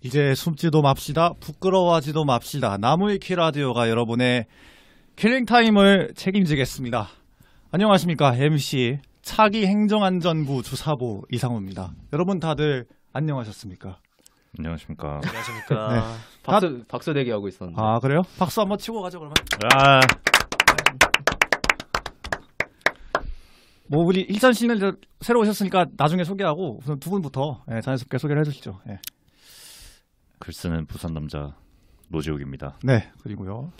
이제 숨지도 맙시다. 부끄러워하지도 맙시다. 나무위키 라디오가 여러분의 킬링타임을 책임지겠습니다. 안녕하십니까. MC 차기 행정안전부 주사부 이상우입니다. 여러분 다들 안녕하셨습니까? 안녕하십니까. 안녕하십니까. 네. 박수 대기하고 있었는데. 아 그래요? 박수 한번 치고 가죠 그러면. 아, 뭐 우리 일찬 씨는 이제 새로 오셨으니까 나중에 소개하고 우선 두 분부터 자연스럽게 소개를 해주시죠. 글 쓰는 부산 남자 노지욱입니다. 네, 그리고요.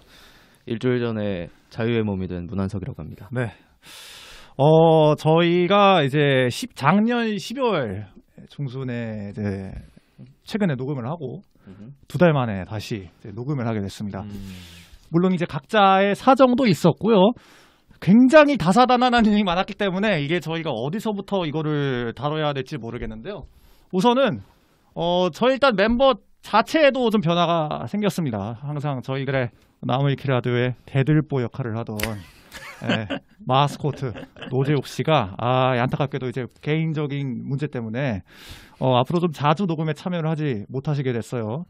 일주일 전에 자유의 몸이 된 문한석이라고 합니다. 네. 저희가 이제 작년 12월 중순에 이제 최근에 녹음을 하고 두 달 만에 다시 이제 녹음을 하게 됐습니다. 물론 이제 각자의 사정도 있었고요. 굉장히 다사다난한 일이 많았기 때문에 이게 저희가 어디서부터 이거를 다뤄야 될지 모르겠는데요. 우선은 저희 일단 멤버 자체에도 좀 변화가 생겼습니다. 항상 저희들의 나무위키 라디오의 대들보 역할을 하던 마스코트 노재욱 씨가 안타깝게도 이제 개인적인 문제 때문에 앞으로 좀 자주 녹음에 참여를 하지 못하시게 됐어요.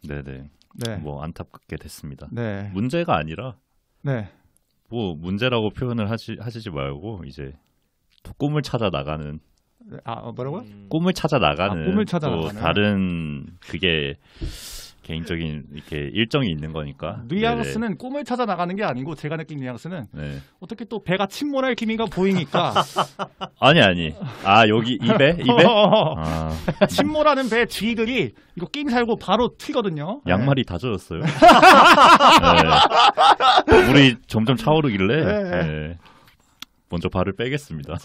네네. 네. 뭐 안타깝게 됐습니다. 네. 문제가 아니라 네. 뭐 문제라고 표현을 하시지 말고 이제 또 꿈을 찾아 나가는. 뭐라고요? 꿈을 찾아 나가는 꿈을 찾아 또 나가는. 다른 그게 개인적인 이렇게 일정이 있는 거니까. 뉘앙스는 꿈을 찾아 나가는 게 아니고 제가 느낀 뉘앙스는 네. 어떻게 또 배가 침몰할 기미가 보이니까 아니. 여기 입에? 침몰하는 배 뒤들이 이거 낑 살고 바로 튀거든요. 양말이 다 젖었어요. 네. 물이 점점 차오르길래 네. 먼저 발을 빼겠습니다.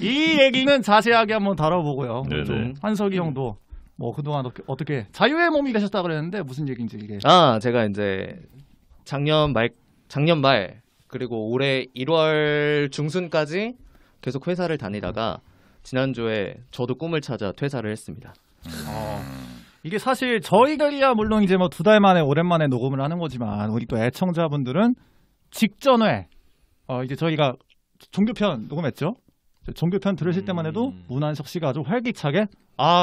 이 얘기는 자세하게 한번 다뤄보고요. 네네. 좀 한석이 형도 뭐 그동안 어떻게 자유의 몸이 되셨다 그랬는데 무슨 얘기인지 이게. 제가 이제 작년 말 그리고 올해 1월 중순까지 계속 회사를 다니다가 지난주에 저도 꿈을 찾아 퇴사를 했습니다. 이게 사실 저희들이야 물론 이제 뭐 두 달 만에 오랜만에 녹음을 하는 거지만 우리 또 애청자분들은 직전에 이제 저희가 종교편 녹음했죠. 종교편 들으실 때만 해도 문한석 씨가 아주 활기차게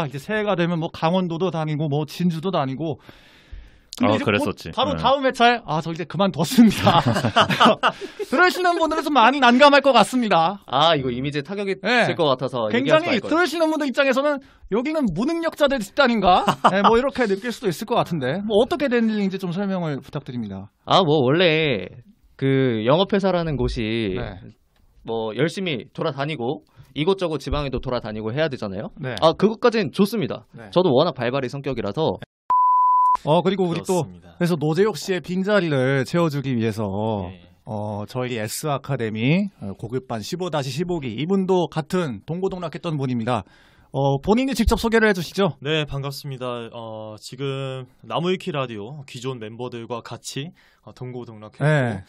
이제 새해가 되면 뭐 강원도도 다니고 뭐 진주도 다니고. 근데 이제 그랬었지. 바로 다음 회차에 저 이제 그만뒀습니다. 들으시는 분들은 좀 많이 난감할 것 같습니다. 이거 이미지에 타격이 칠 것 같아서 굉장히 들으시는 분들 입장에서는 여기는 무능력자들 집단인가? 뭐 이렇게 느낄 수도 있을 것 같은데 뭐 어떻게 된 일인지 좀 설명을 부탁드립니다. 뭐 원래 그 영업회사라는 곳이 네. 뭐 열심히 돌아다니고 이곳저곳 지방에도 돌아다니고 해야 되잖아요. 네. 그것까지는 좋습니다. 네. 저도 워낙 발발이 성격이라서. 그리고 우리 그렇습니다. 또 그래서 노재욱 씨의 빈자리를 채워주기 위해서 저희 S 아카데미 고급반 15-15기 이분도 같은 동고동락했던 분입니다. 본인이 직접 소개를 해주시죠. 네, 반갑습니다. 지금 나무위키 라디오 기존 멤버들과 같이 동고동락했고 네.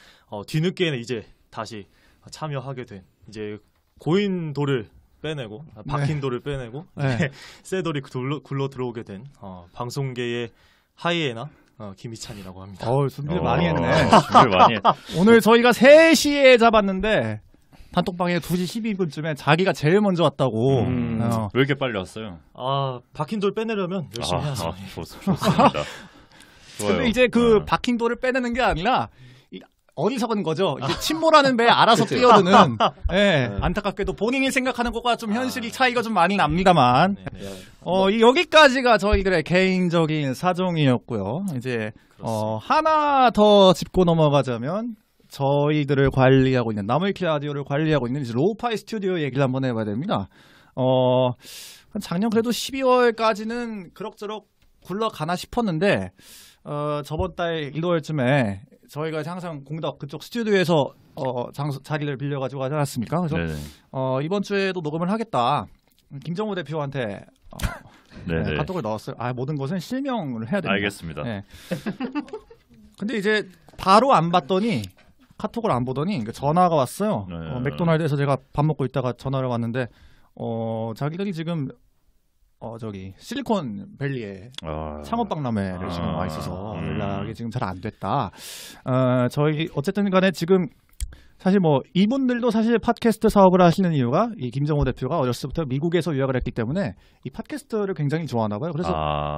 뒤늦게는 이제 다시 참여하게 된 이제 고인 돌을 빼내고 박힌 돌을 빼내고 네. 새 돌이 굴러 들어오게 된 방송계의 하이에나 김희찬이라고 합니다. 준비를 많이 했네. 준비를 많이 했. 오늘 저희가 3시에 잡았는데 단톡방에 2시 12분쯤에 자기가 제일 먼저 왔다고. 왜 이렇게 빨리 왔어요? 박힌 돌 빼내려면 열심히 해야죠. 좋습니다. 좋아요. 근데 이제 박힌 돌을 빼내는 게 아니라 어리석은 거죠. 이제 침몰하는 배에 알아서 뛰어드는. 안타깝게도 본인이 생각하는 것과 좀 현실이 차이가 좀 많이 납니다만. 여기까지가 저희들의 개인적인 사정이었고요. 이제 하나 더 짚고 넘어가자면 저희들을 관리하고 있는 나무위키 라디오를 관리하고 있는 이제 로우파이 스튜디오 얘기를 한번 해봐야 됩니다. 작년 그래도 12월까지는 그럭저럭 굴러가나 싶었는데 저번 달 1월쯤에 저희가 항상 공덕 그쪽 스튜디오에서 자리를 빌려가지고 하지 않았습니까? 그래서 이번 주에도 녹음을 하겠다. 김정우 대표한테 카톡을 넣었어요. 모든 것은 실명을 해야 됩니다. 알겠습니다. 근데 이제 바로 안 받더니 카톡을 안 보더니 전화가 왔어요. 맥도날드에서 제가 밥 먹고 있다가 전화를 왔는데 자기들이 지금 저기 실리콘밸리에 창업박람회를 지금 와 있어서 연락이 지금 잘 안 됐다. 저희 어쨌든 간에 지금 사실 뭐 이분들도 사실 팟캐스트 사업을 하시는 이유가 이 김정호 대표가 어렸을 때부터 미국에서 유학을 했기 때문에 이 팟캐스트를 굉장히 좋아하나 봐요. 그래서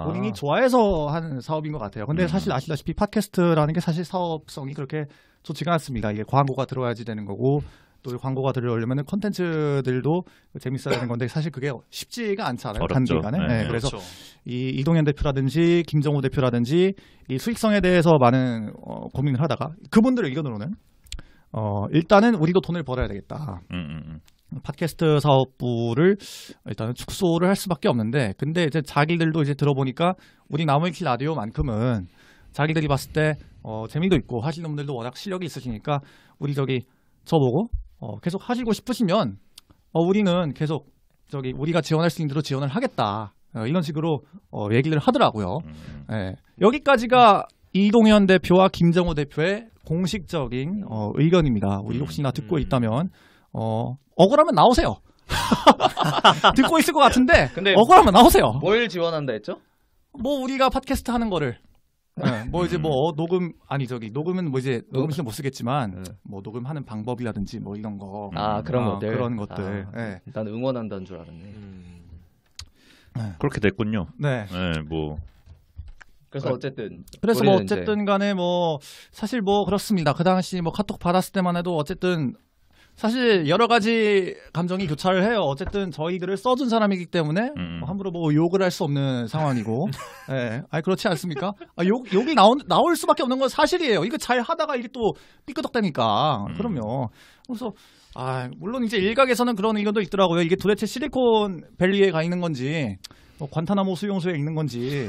본인이 좋아해서 하는 사업인 것 같아요. 근데 사실 아시다시피 팟캐스트라는 게 사실 사업성이 그렇게 좋지가 않습니다. 이게 광고가 들어야지 되는 거고 또 광고가 들어오려면 콘텐츠들도 재밌어야 되는 건데 사실 그게 쉽지가 않잖아요. 단기간에. 네, 그래서 그렇죠. 이 이동현 대표라든지 김정호 대표라든지 이 수익성에 대해서 많은 고민을 하다가 그분들의 의견으로는 일단은 우리도 돈을 벌어야 되겠다. 팟캐스트 사업부를 일단은 축소를 할 수밖에 없는데 근데 이제 자기들도 이제 들어보니까 우리 나무위키 라디오만큼은 자기들이 봤을 때 재미도 있고 하시는 분들도 워낙 실력이 있으시니까 우리 저보고 계속 하시고 싶으시면 우리는 계속 우리가 지원할 수 있는 대로 지원을 하겠다. 이런 식으로 얘기를 하더라고요. 네. 여기까지가 이동현 대표와 김정호 대표의 공식적인 의견입니다. 우리 혹시나 듣고 있다면 억울하면 나오세요. 듣고 있을 것 같은데 근데 억울하면 나오세요. 뭘 지원한다 했죠? 뭐 우리가 팟캐스트 하는 거를 뭐 이제 뭐 녹음은 뭐 이제 녹음실은 못 쓰겠지만 뭐 녹음하는 방법이라든지 뭐 이런 거 그런 것들 그런 것들. 네. 난 응원한다는 줄 알았네. 그렇게 됐군요. 네. 네, 뭐 그래서 어쨌든 뭐 어쨌든 간에 뭐 사실 뭐 그렇습니다. 그 당시 뭐 카톡 받았을 때만 해도 어쨌든 사실 여러 가지 감정이 교차를 해요. 어쨌든 저희들을 써준 사람이기 때문에 함부로 뭐 욕을 할 수 없는 상황이고, 예, 아니 그렇지 않습니까? 욕이 나올 수밖에 없는 건 사실이에요. 이거 잘 하다가 이게 또 삐끄덕대니까. 그럼요. 그래서 물론 이제 일각에서는 그런 의견도 있더라고요. 이게 도대체 실리콘밸리에 가 있는 건지, 뭐 관타나모 수용소에 있는 건지.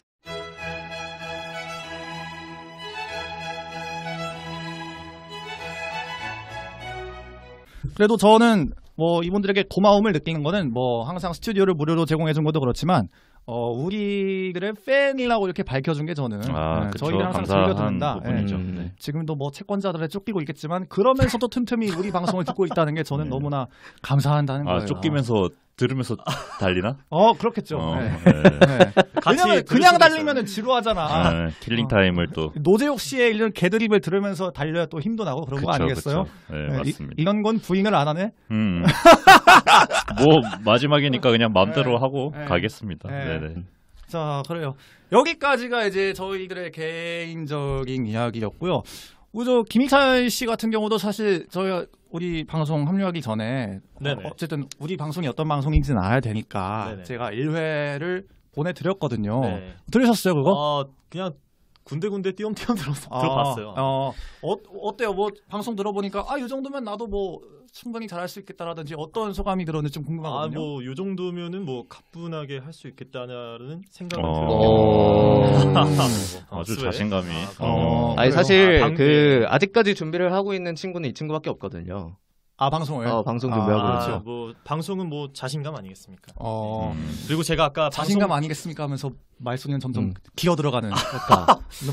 그래도 저는 뭐 이분들에게 고마움을 느끼는 거는 뭐 항상 스튜디오를 무료로 제공해 준 것도 그렇지만 우리들의 팬이라고 이렇게 밝혀준 게 저는 저희들 항상 즐겨 듣는다. 부분이죠. 네. 지금도 뭐 채권자들에 쫓기고 있겠지만 그러면서도 틈틈이 우리 방송을 듣고 있다는 게 저는 너무나 감사한다는 거예요. 쫓기면서 들으면서 달리나? 그렇겠죠. 네. 네. 왜냐면 그냥 달리면은 지루하잖아. 킬링 타임을 또 노재욱 씨의 이런 개드립을 들으면서 달려야 또 힘도 나고 그런 거 아니겠어요? 네, 맞습니다. 이런 건 부인을 안 하네. 뭐 마지막이니까 그냥 마음대로 하고 가겠습니다. 네네. 자, 그래요. 여기까지가 이제 저희들의 개인적인 이야기였고요. 김희찬 씨 같은 경우도 사실 저희가 우리 방송 합류하기 전에 어쨌든 우리 방송이 어떤 방송인지는 알아야 되니까 제가 1회를 보내드렸거든요. 네. 들으셨어요 그거? 그냥 군데군데 띄엄띄엄 들어봤어요. 어때요? 뭐 방송 들어보니까 이 정도면 나도 뭐 충분히 잘할 수 있겠다라든지 어떤 소감이 들었는지 좀 궁금하거든요. 뭐 이 정도면은 뭐 가뿐하게 할 수 있겠다는 생각은 들어요. 아주 자신감이. 아니 사실 아직까지 준비를 하고 있는 친구는 이 친구밖에 없거든요. 방송을? 방송 준비하고 그렇죠. 뭐 방송은 뭐 자신감 아니겠습니까? 그리고 제가 아까 자신감 아니겠습니까 하면서 말소리는 점점 기어 들어가는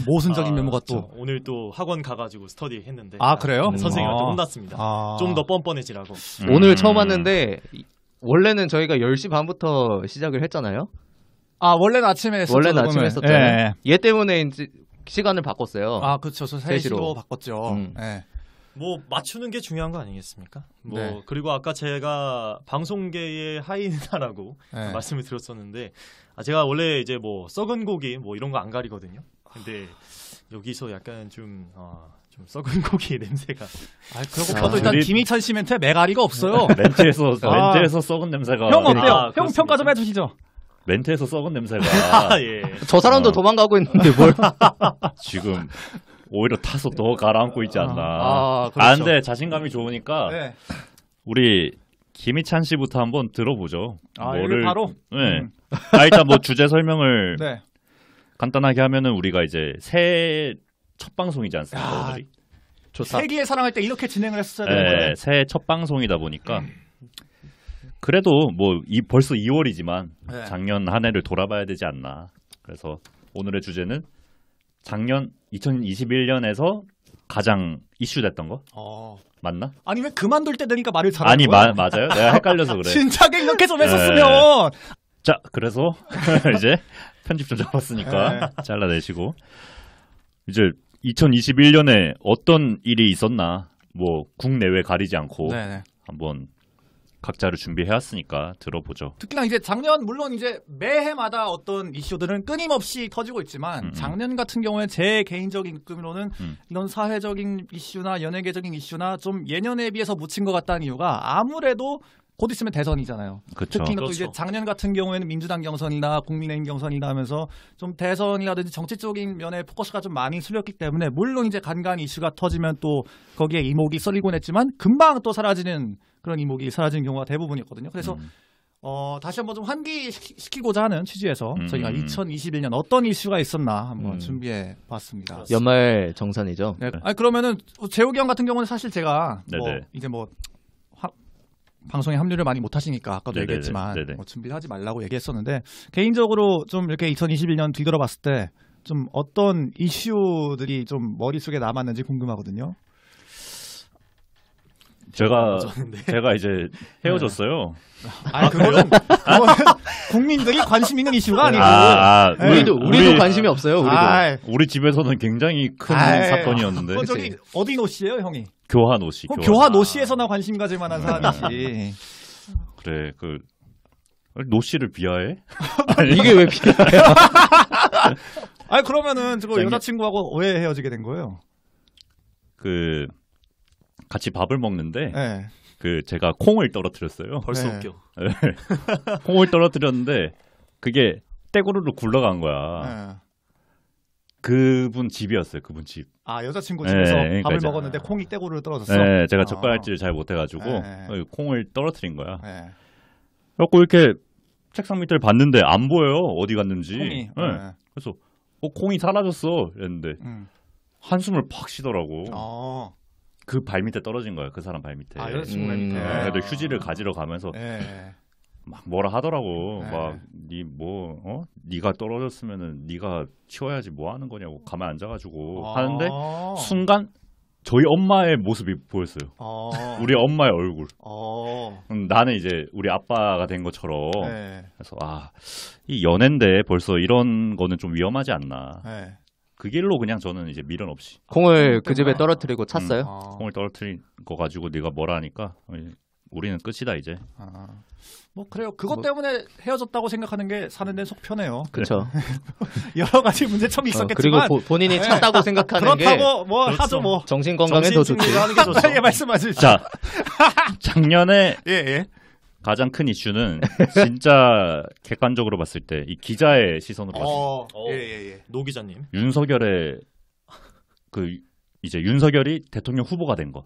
모순적인 면모가 또 오늘 또 학원 가가지고 스터디 했는데 그래요? 선생님한테 혼났습니다. 좀 더 뻔뻔해지라고. 오늘 처음 왔는데 원래는 저희가 10시 반부터 시작을 했잖아요. 원래는 아침에 했었죠. 원래는 아침에 했었잖아요. 얘 때문에 이제 시간을 바꿨어요. 그렇죠. 3시로 바꿨죠. 뭐 맞추는 게 중요한 거 아니겠습니까? 그리고 아까 제가 방송계의 하이에나라고 말씀을 드렸었는데 제가 원래 이제 뭐 썩은 고기 뭐 이런 거 안 가리거든요. 근데 여기서 약간 좀 썩은 고기의 냄새가. 그러고 봐도 일단 김희찬 씨 멘트에 매가리가 없어요. 멘트에서 썩은 냄새가. 형 어때요? 형 평가 좀 해주시죠. 멘트에서 썩은 냄새가. 저 사람도 도망가고 있는데 뭘? 지금 오히려 타서 더 가라앉고 있지 않나. 그렇죠. 근데 자신감이 좋으니까 우리 김희찬 씨부터 한번 들어보죠. 뭐를 바로? 네. 일단 뭐 주제 설명을 간단하게 하면은 우리가 이제 새해 첫 방송이지 않습니까? 오늘이. 좋다. 세기의 사랑할 때 이렇게 진행을 했었어야 되는 거예요. 새해 첫 방송이다 보니까 그래도 뭐 벌써 2월이지만 작년 한 해를 돌아봐야 되지 않나. 그래서 오늘의 주제는 작년 2021년에서 가장 이슈됐던 거? 맞나? 아니 왜 그만둘 때 되니까 말을 잘하는 거야? 맞아요. 내가 헷갈려서 그래. 진작에 이렇게 좀 했었으면. 자, 그래서 이제 편집 좀 잡았으니까 잘라내시고 이제 2021년에 어떤 일이 있었나 뭐 국내외 가리지 않고 네네. 한번 각자를 준비해왔으니까 들어보죠. 특히나 이제 작년 물론 이제 매해마다 어떤 이슈들은 끊임없이 터지고 있지만 작년 같은 경우에 제 개인적인 느낌으로는 이런 사회적인 이슈나 연예계적인 이슈나 좀 예년에 비해서 묻힌 것 같다는 이유가 아무래도 곧 있으면 대선이잖아요. 그쵸. 특히나 또 그렇죠. 이제 작년 같은 경우에는 민주당 경선이나 국민의힘 경선이나 하면서 좀 대선이라든지 정치적인 면에 포커스가 좀 많이 쏠렸기 때문에 물론 이제 간간히 이슈가 터지면 또 거기에 이목이 쏠리곤 했지만 금방 또 사라지는 그런 이목이 사라지는 경우가 대부분이었거든요. 그래서 다시 한번 좀 환기시키고자 하는 취지에서 저희가 2021년 어떤 이슈가 있었나 한번 준비해 봤습니다. 연말 정산이죠. 네. 아니 그러면은 재욱이 형 같은 경우는 사실 제가 뭐 네네. 이제 뭐 방송에 합류를 많이 못 하시니까 아까도 네네네. 얘기했지만 네네. 뭐 준비를 하지 말라고 얘기했었는데 개인적으로 좀 이렇게 2021년 뒤돌아봤을 때 좀 어떤 이슈들이 좀 머릿속에 남았는지 궁금하거든요. 제가 이제 헤어졌어요. 그거는 국민들이 관심 있는 이슈가 아니고 우리도 관심이 없어요. 우리 집에서는 굉장히 큰 사건이었는데. 저기 어디 노씨예요, 형이? 교환 옷이. 교환 노씨에서나 관심 가질 만한 사람이지. 그래 노씨를 비하해? 이게 왜 비하해? 그러면은 저거 여자친구하고 왜 헤어지게 된 거예요? 같이 밥을 먹는데 네. 제가 콩을 떨어뜨렸어요. 벌써 네. 웃겨. 콩을 떨어뜨렸는데 그게 떼구르르 굴러간 거야. 네. 그분 집이었어요. 그분 집. 여자친구 집에서 그러니까 밥을 이제- 먹었는데 콩이 떼구르르 떨어졌어? 네, 제가 젓가락질을 잘 못해가지고 네. 콩을 떨어뜨린 거야. 네. 그래갖고 이렇게 책상 밑을 봤는데 안 보여요. 어디 갔는지. 콩이. 네. 그래서 콩이 사라졌어. 이랬는데 한숨을 팍 쉬더라고. 그 발 밑에 떨어진 거야. 그 사람 발 밑에. 여자친구 발 밑에. 그래도 휴지를 가지러 가면서 네. 막 뭐라 하더라고. 네. 막 네가 떨어졌으면은 네가 치워야지 뭐 하는 거냐고 가만 앉아가지고 하는데 순간 저희 엄마의 모습이 보였어요. 우리 엄마의 얼굴. 나는 이제 우리 아빠가 된 것처럼. 네. 그래서 이 연애인데 벌써 이런 거는 좀 위험하지 않나. 네. 그 길로 그냥 저는 이제 미련 없이 콩을 그 집에 떨어뜨리고 찼어요. 콩을 떨어뜨린 거 가지고 네가 뭐라 하니까 우리는 끝이다 이제. 뭐 그래요. 그것 때문에 헤어졌다고 생각하는 게 사는 데는 속 편해요. 그렇죠. 여러 가지 문제점이 그리고 있었겠지만 본인이 찼다고 생각하는 게 그렇다고 뭐 그렇죠. 하죠 뭐. 정신 건강에 더 좋지. 하는 게 좋죠. 예, 말씀하시죠. 자, 작년에 예. 가장 큰 이슈는 진짜 객관적으로 봤을 때 이 기자의 시선으로 봤을 때 예. 노 기자님. 윤석열의 이제 윤석열이 대통령 후보가 된 거.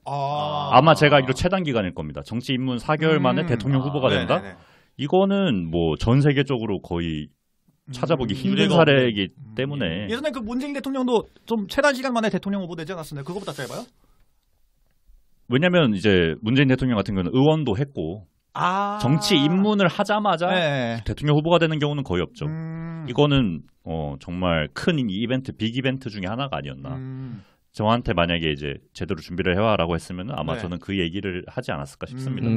아. 아마 제가 알기로 최단 기간일 겁니다. 정치 입문 4개월 만에 대통령 후보가 된다? 네네네. 이거는 뭐 전 세계적으로 거의 찾아보기 힘든 유례가 사례이기 때문에 예전에 그 문재인 대통령도 좀 최단 시간 만에 대통령 후보 되지 않았었나요? 그거보다 짧아요? 왜냐면 이제 문재인 대통령 같은 경우는 의원도 했고 정치 입문을 하자마자 네. 대통령 후보가 되는 경우는 거의 없죠. 이거는 정말 큰 이벤트, 빅 이벤트 중에 하나가 아니었나. 저한테 만약에 이제 제대로 준비를 해와라고 했으면 아마 네. 저는 그 얘기를 하지 않았을까 싶습니다.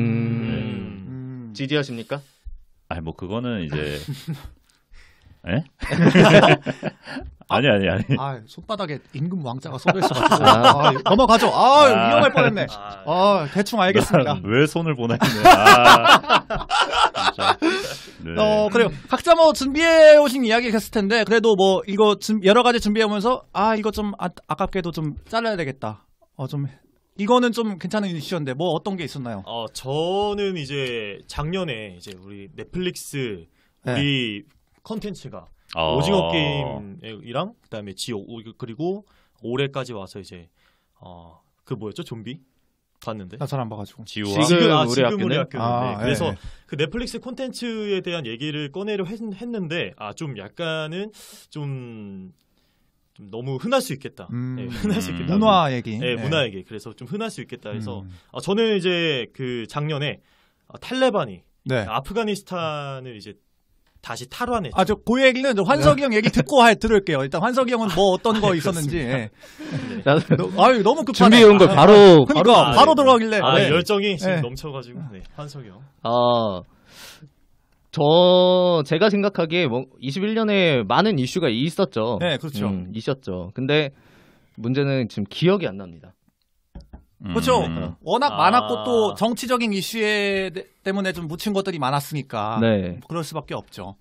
지지하십니까? 아니 뭐 그거는 이제 에? 아니. 손바닥에 임금 왕자가 써져 있어가지고 넘어가죠. 위험할 뻔했네. 대충 알겠습니다. 왜 손을 보내네. 진짜. 네. 그래요. 각자 뭐 준비해 오신 이야기 있을 텐데 그래도 뭐 이거 여러 가지 준비해 오면서 이거 좀 아깝게도 좀 잘라야 되겠다. 좀 이거는 좀 괜찮은 이슈인데 뭐 어떤 게 있었나요? 저는 이제 작년에 이제 우리 넷플릭스 우리 컨텐츠가 오징어 게임이랑 그다음에 지옥 그리고 올해까지 와서 이제 그 뭐였죠? 좀비 봤는데 나 잘 안 봐가지고. 지금 지금 우리 학교는 그래서 네. 그 넷플릭스 콘텐츠에 대한 얘기를 꺼내려 했는데 좀 약간은 좀 너무 흔할 수 있겠다. 네, 흔할 수 있겠다. 문화 얘기. 네, 문화 얘기. 그래서 좀 흔할 수 있겠다 해서 저는 이제 그 작년에 탈레반이 아프가니스탄을 이제 다시 탈환했죠. 저 그 얘기는 환석이 형 얘기 듣고 들을게요. 일단 환석이 형은 뭐 어떤 거 있었는지. 너무 급하네. 준비해 온 걸 바로 들어가길래. 열정이 지금 넘쳐가지고 환석이 형. 제가 생각하기에 뭐 21년에 많은 이슈가 있었죠. 네, 그렇죠. 있었죠. 근데 문제는 지금 기억이 안 납니다. 그렇죠. 워낙 많았고 또 정치적인 이슈에 때문에 좀 묻힌 것들이 많았으니까 네. 그럴 수밖에 없죠.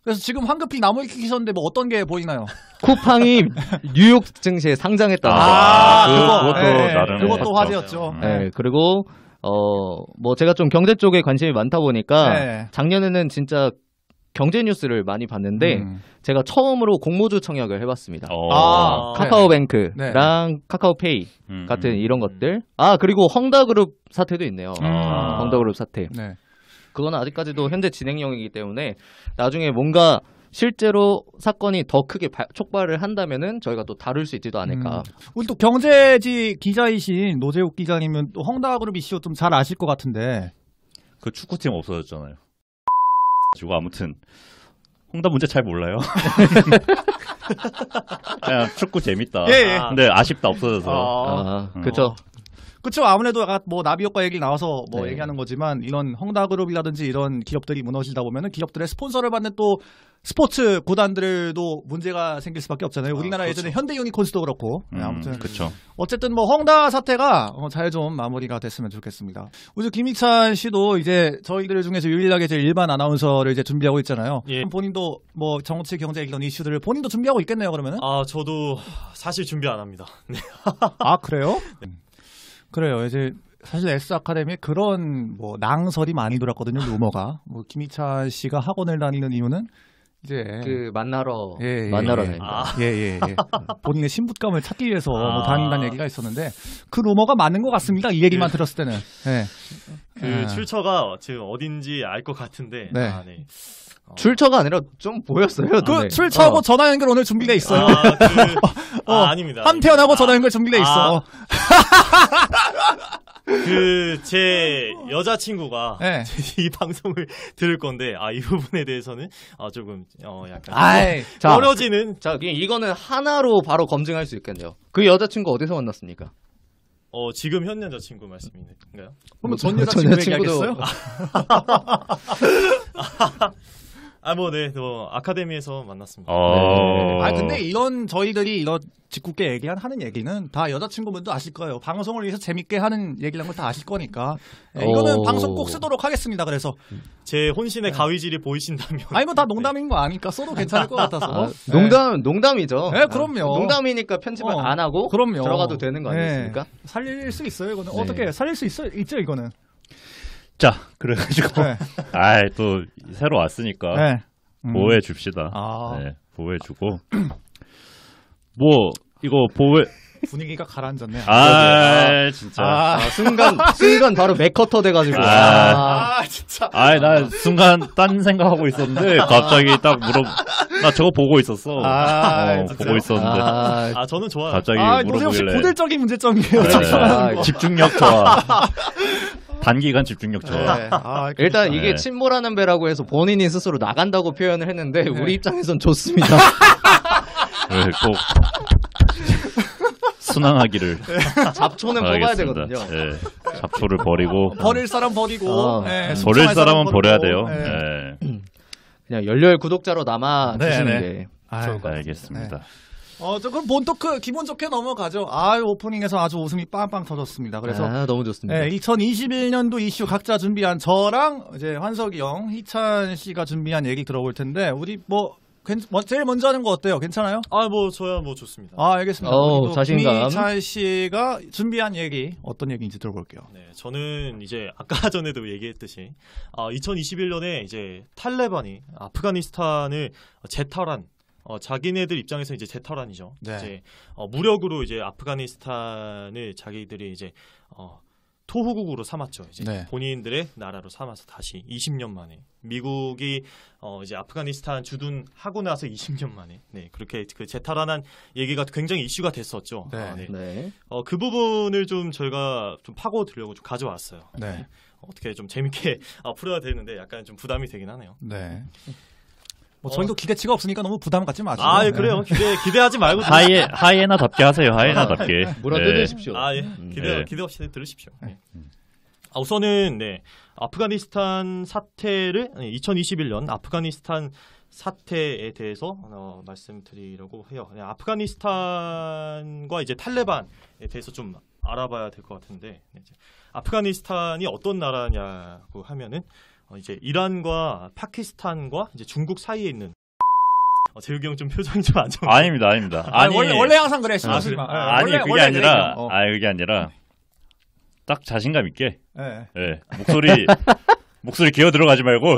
그래서 지금 황급히 나무 키셨는데 뭐 어떤 게 보이나요? 쿠팡이 뉴욕 증시에 상장했다는 그것도 네, 나름 그것도 했었죠. 화제였죠. 네, 그리고 뭐 제가 좀 경제 쪽에 관심이 많다 보니까 네. 작년에는 진짜 경제 뉴스를 많이 봤는데 제가 처음으로 공모주 청약을 해봤습니다. 카카오뱅크랑 카카오페이 같은 이런 것들. 그리고 헝다그룹 사태도 있네요. 헝다그룹 사태. 네. 그건 아직까지도 현재 진행형이기 때문에 나중에 뭔가 실제로 사건이 더 크게 촉발을 한다면은 저희가 또 다룰 수 있지도 않을까. 우리 또 경제지 기자이신 노재욱 기자님은 또 헝다그룹 이슈 좀 잘 아실 것 같은데. 그 축구팀 없어졌잖아요. 그리고 아무튼 홍다 문제 잘 몰라요. 그냥 축구 재밌다. 예. 근데 아쉽다 없어져서. 그렇죠. 그렇죠. 아무래도 아까 뭐 나비효과 얘기 나와서 뭐 네. 얘기하는 거지만 이런 헝다그룹이라든지 이런 기업들이 무너지다 보면은 기업들의 스폰서를 받는 또 스포츠 구단들도 문제가 생길 수밖에 없잖아요. 우리나라 그렇죠. 예전에 현대 유니콘스도 그렇고. 네, 아무튼 그렇죠. 어쨌든 뭐 헝다 사태가 잘 좀 마무리가 됐으면 좋겠습니다. 우리 김희찬 씨도 이제 저희들 중에서 유일하게 이제 일반 아나운서를 이제 준비하고 있잖아요. 예. 본인도 뭐 정치, 경제 이런 이슈들을 본인도 준비하고 있겠네요. 그러면은. 저도 사실 준비 안 합니다. 네. 그래요? 그래요. 이제 사실 S 아카데미에 그런 뭐 낭설이 많이 돌았거든요. 루머가. 뭐 김희찬 씨가 학원을 다니는 이유는 이제 그 만나러 예. 다닙니다. 예. 본인의 신분감을 찾기 위해서 뭐 다닌다는 얘기가 있었는데 그 루머가 맞는 것 같습니다. 이 얘기만 들었을 때는. 예. 그 출처가 지금 어딘지 알 것 같은데. 네. 네. 출처가 아니라 좀 보였어요. 그 출처하고 전화 연결 오늘 준비돼 있어요. 아닙니다. 한편하고 전화 연결 준비돼 있어. 제 여자친구가 네. 이 방송을 들을 건데 이 부분에 대해서는 조금 약간 자, 떨어지는. 자, 이거는 하나로 바로 검증할 수 있겠네요. 그 여자친구 어디서 만났습니까? 지금 현 여자친구 말씀인가요? 그럼 전 여자친구 얘기하겠어요? 아카데미에서 만났습니다. 근데 이런 저희들이 이런 짓궂게 하는 얘기는 다 여자친구분도 아실 거예요. 방송을 위해서 재밌게 하는 얘기라는 걸 다 아실 거니까. 이거는 방송 꼭 쓰도록 하겠습니다. 그래서 제 혼신의 가위질이 보이신다면. 뭐 다 농담인 거 아니까 써도 괜찮을 것 같아서. 농담이죠. 네, 그럼요. 농담이니까 편집을 안 하고 그럼요. 들어가도 되는 거 아니겠습니까? 살릴 수 있어요. 이거는 네. 어떻게 살릴 수 있죠 이거는. 자, 그래가지고 또 새로 왔으니까 네. 보호해 줍시다. 네, 보호해 주고 뭐 이거 보호해 분위기가 가라앉았네. 진짜. 순간 바로 맥커터 돼가지고. 진짜. 나 순간 딴 생각하고 있었는데 갑자기 딱 나 저거 보고 있었어. 보고 있었는데. 저는 좋아요. 갑자기 노재욱 씨 물어보길래. 고질적인 문제점이에요. 집중력 좋아. 단기간 집중력 좋아. 네. 일단 이게 침몰하는 배라고 해서 본인이 스스로 나간다고 표현을 했는데 우리 입장에선 좋습니다. 꼭 순항하기를. 잡초는 뽑아야 되거든요. 네. 잡초를 버리고. 버릴 사람 버리고. 버릴 사람은 버려야 돼요. 그냥 열렬 구독자로 남아 주시는 게 좋을 것 같습니다. 알겠습니다. 그럼 본토크 기분 좋게 넘어가죠. 오프닝에서 아주 웃음이 빵빵 터졌습니다. 그래서 너무 좋습니다. 2021년도 이슈 각자 준비한 저랑 이제 환석이 형, 희찬 씨가 준비한 얘기 들어볼 텐데 우리 제일 먼저 하는 거 어때요? 괜찮아요? 저야 좋습니다. 알겠습니다. 자신감. 희찬 씨가 준비한 얘기 어떤 얘기인지 들어볼게요. 네, 저는 이제 아까 전에도 얘기했듯이 2021년에 이제 탈레반이 아프가니스탄을 재탈환. 자기네들 입장에서 이제 재탈환이죠. 네. 이제 무력으로 이제 아프가니스탄을 자기들이 이제 토호국으로 삼았죠. 이제 네. 본인들의 나라로 삼아서 다시 20년 만에 미국이 이제 아프가니스탄 주둔하고 나서 20년 만에 그렇게 그 재탈환한 얘기가 굉장히 이슈가 됐었죠. 네. 그 부분을 좀 저희가 좀 파고들려고 좀 가져왔어요. 네. 어떻게 좀 재밌게 풀어야 되는데 약간 좀 부담이 되긴 하네요. 네. 저희도 기대치가 없으니까 너무 부담 갖지 마시고. 그래요. 기대하지 말고. 하이에나답게 하세요. 하이에나답게. 물어뜯으십시오. 기대 없이 들으십시오. 우선은 아프가니스탄 사태를 2021년 아프가니스탄 사태에 대해서 말씀드리려고 해요. 아프가니스탄과 이제 탈레반에 대해서 좀 알아봐야 될 것 같은데 이제 아프가니스탄이 어떤 나라냐고 하면은 이제 이란과 파키스탄과 이제 중국 사이에 있는 재욱이 형 좀 표정이 좀 안 좋은. 아닙니다. 아니 원래 항상 그래. 아니 그게 아니라 그게 아니라 딱 자신감 있게. 네. 네. 목소리 기어 들어가지 말고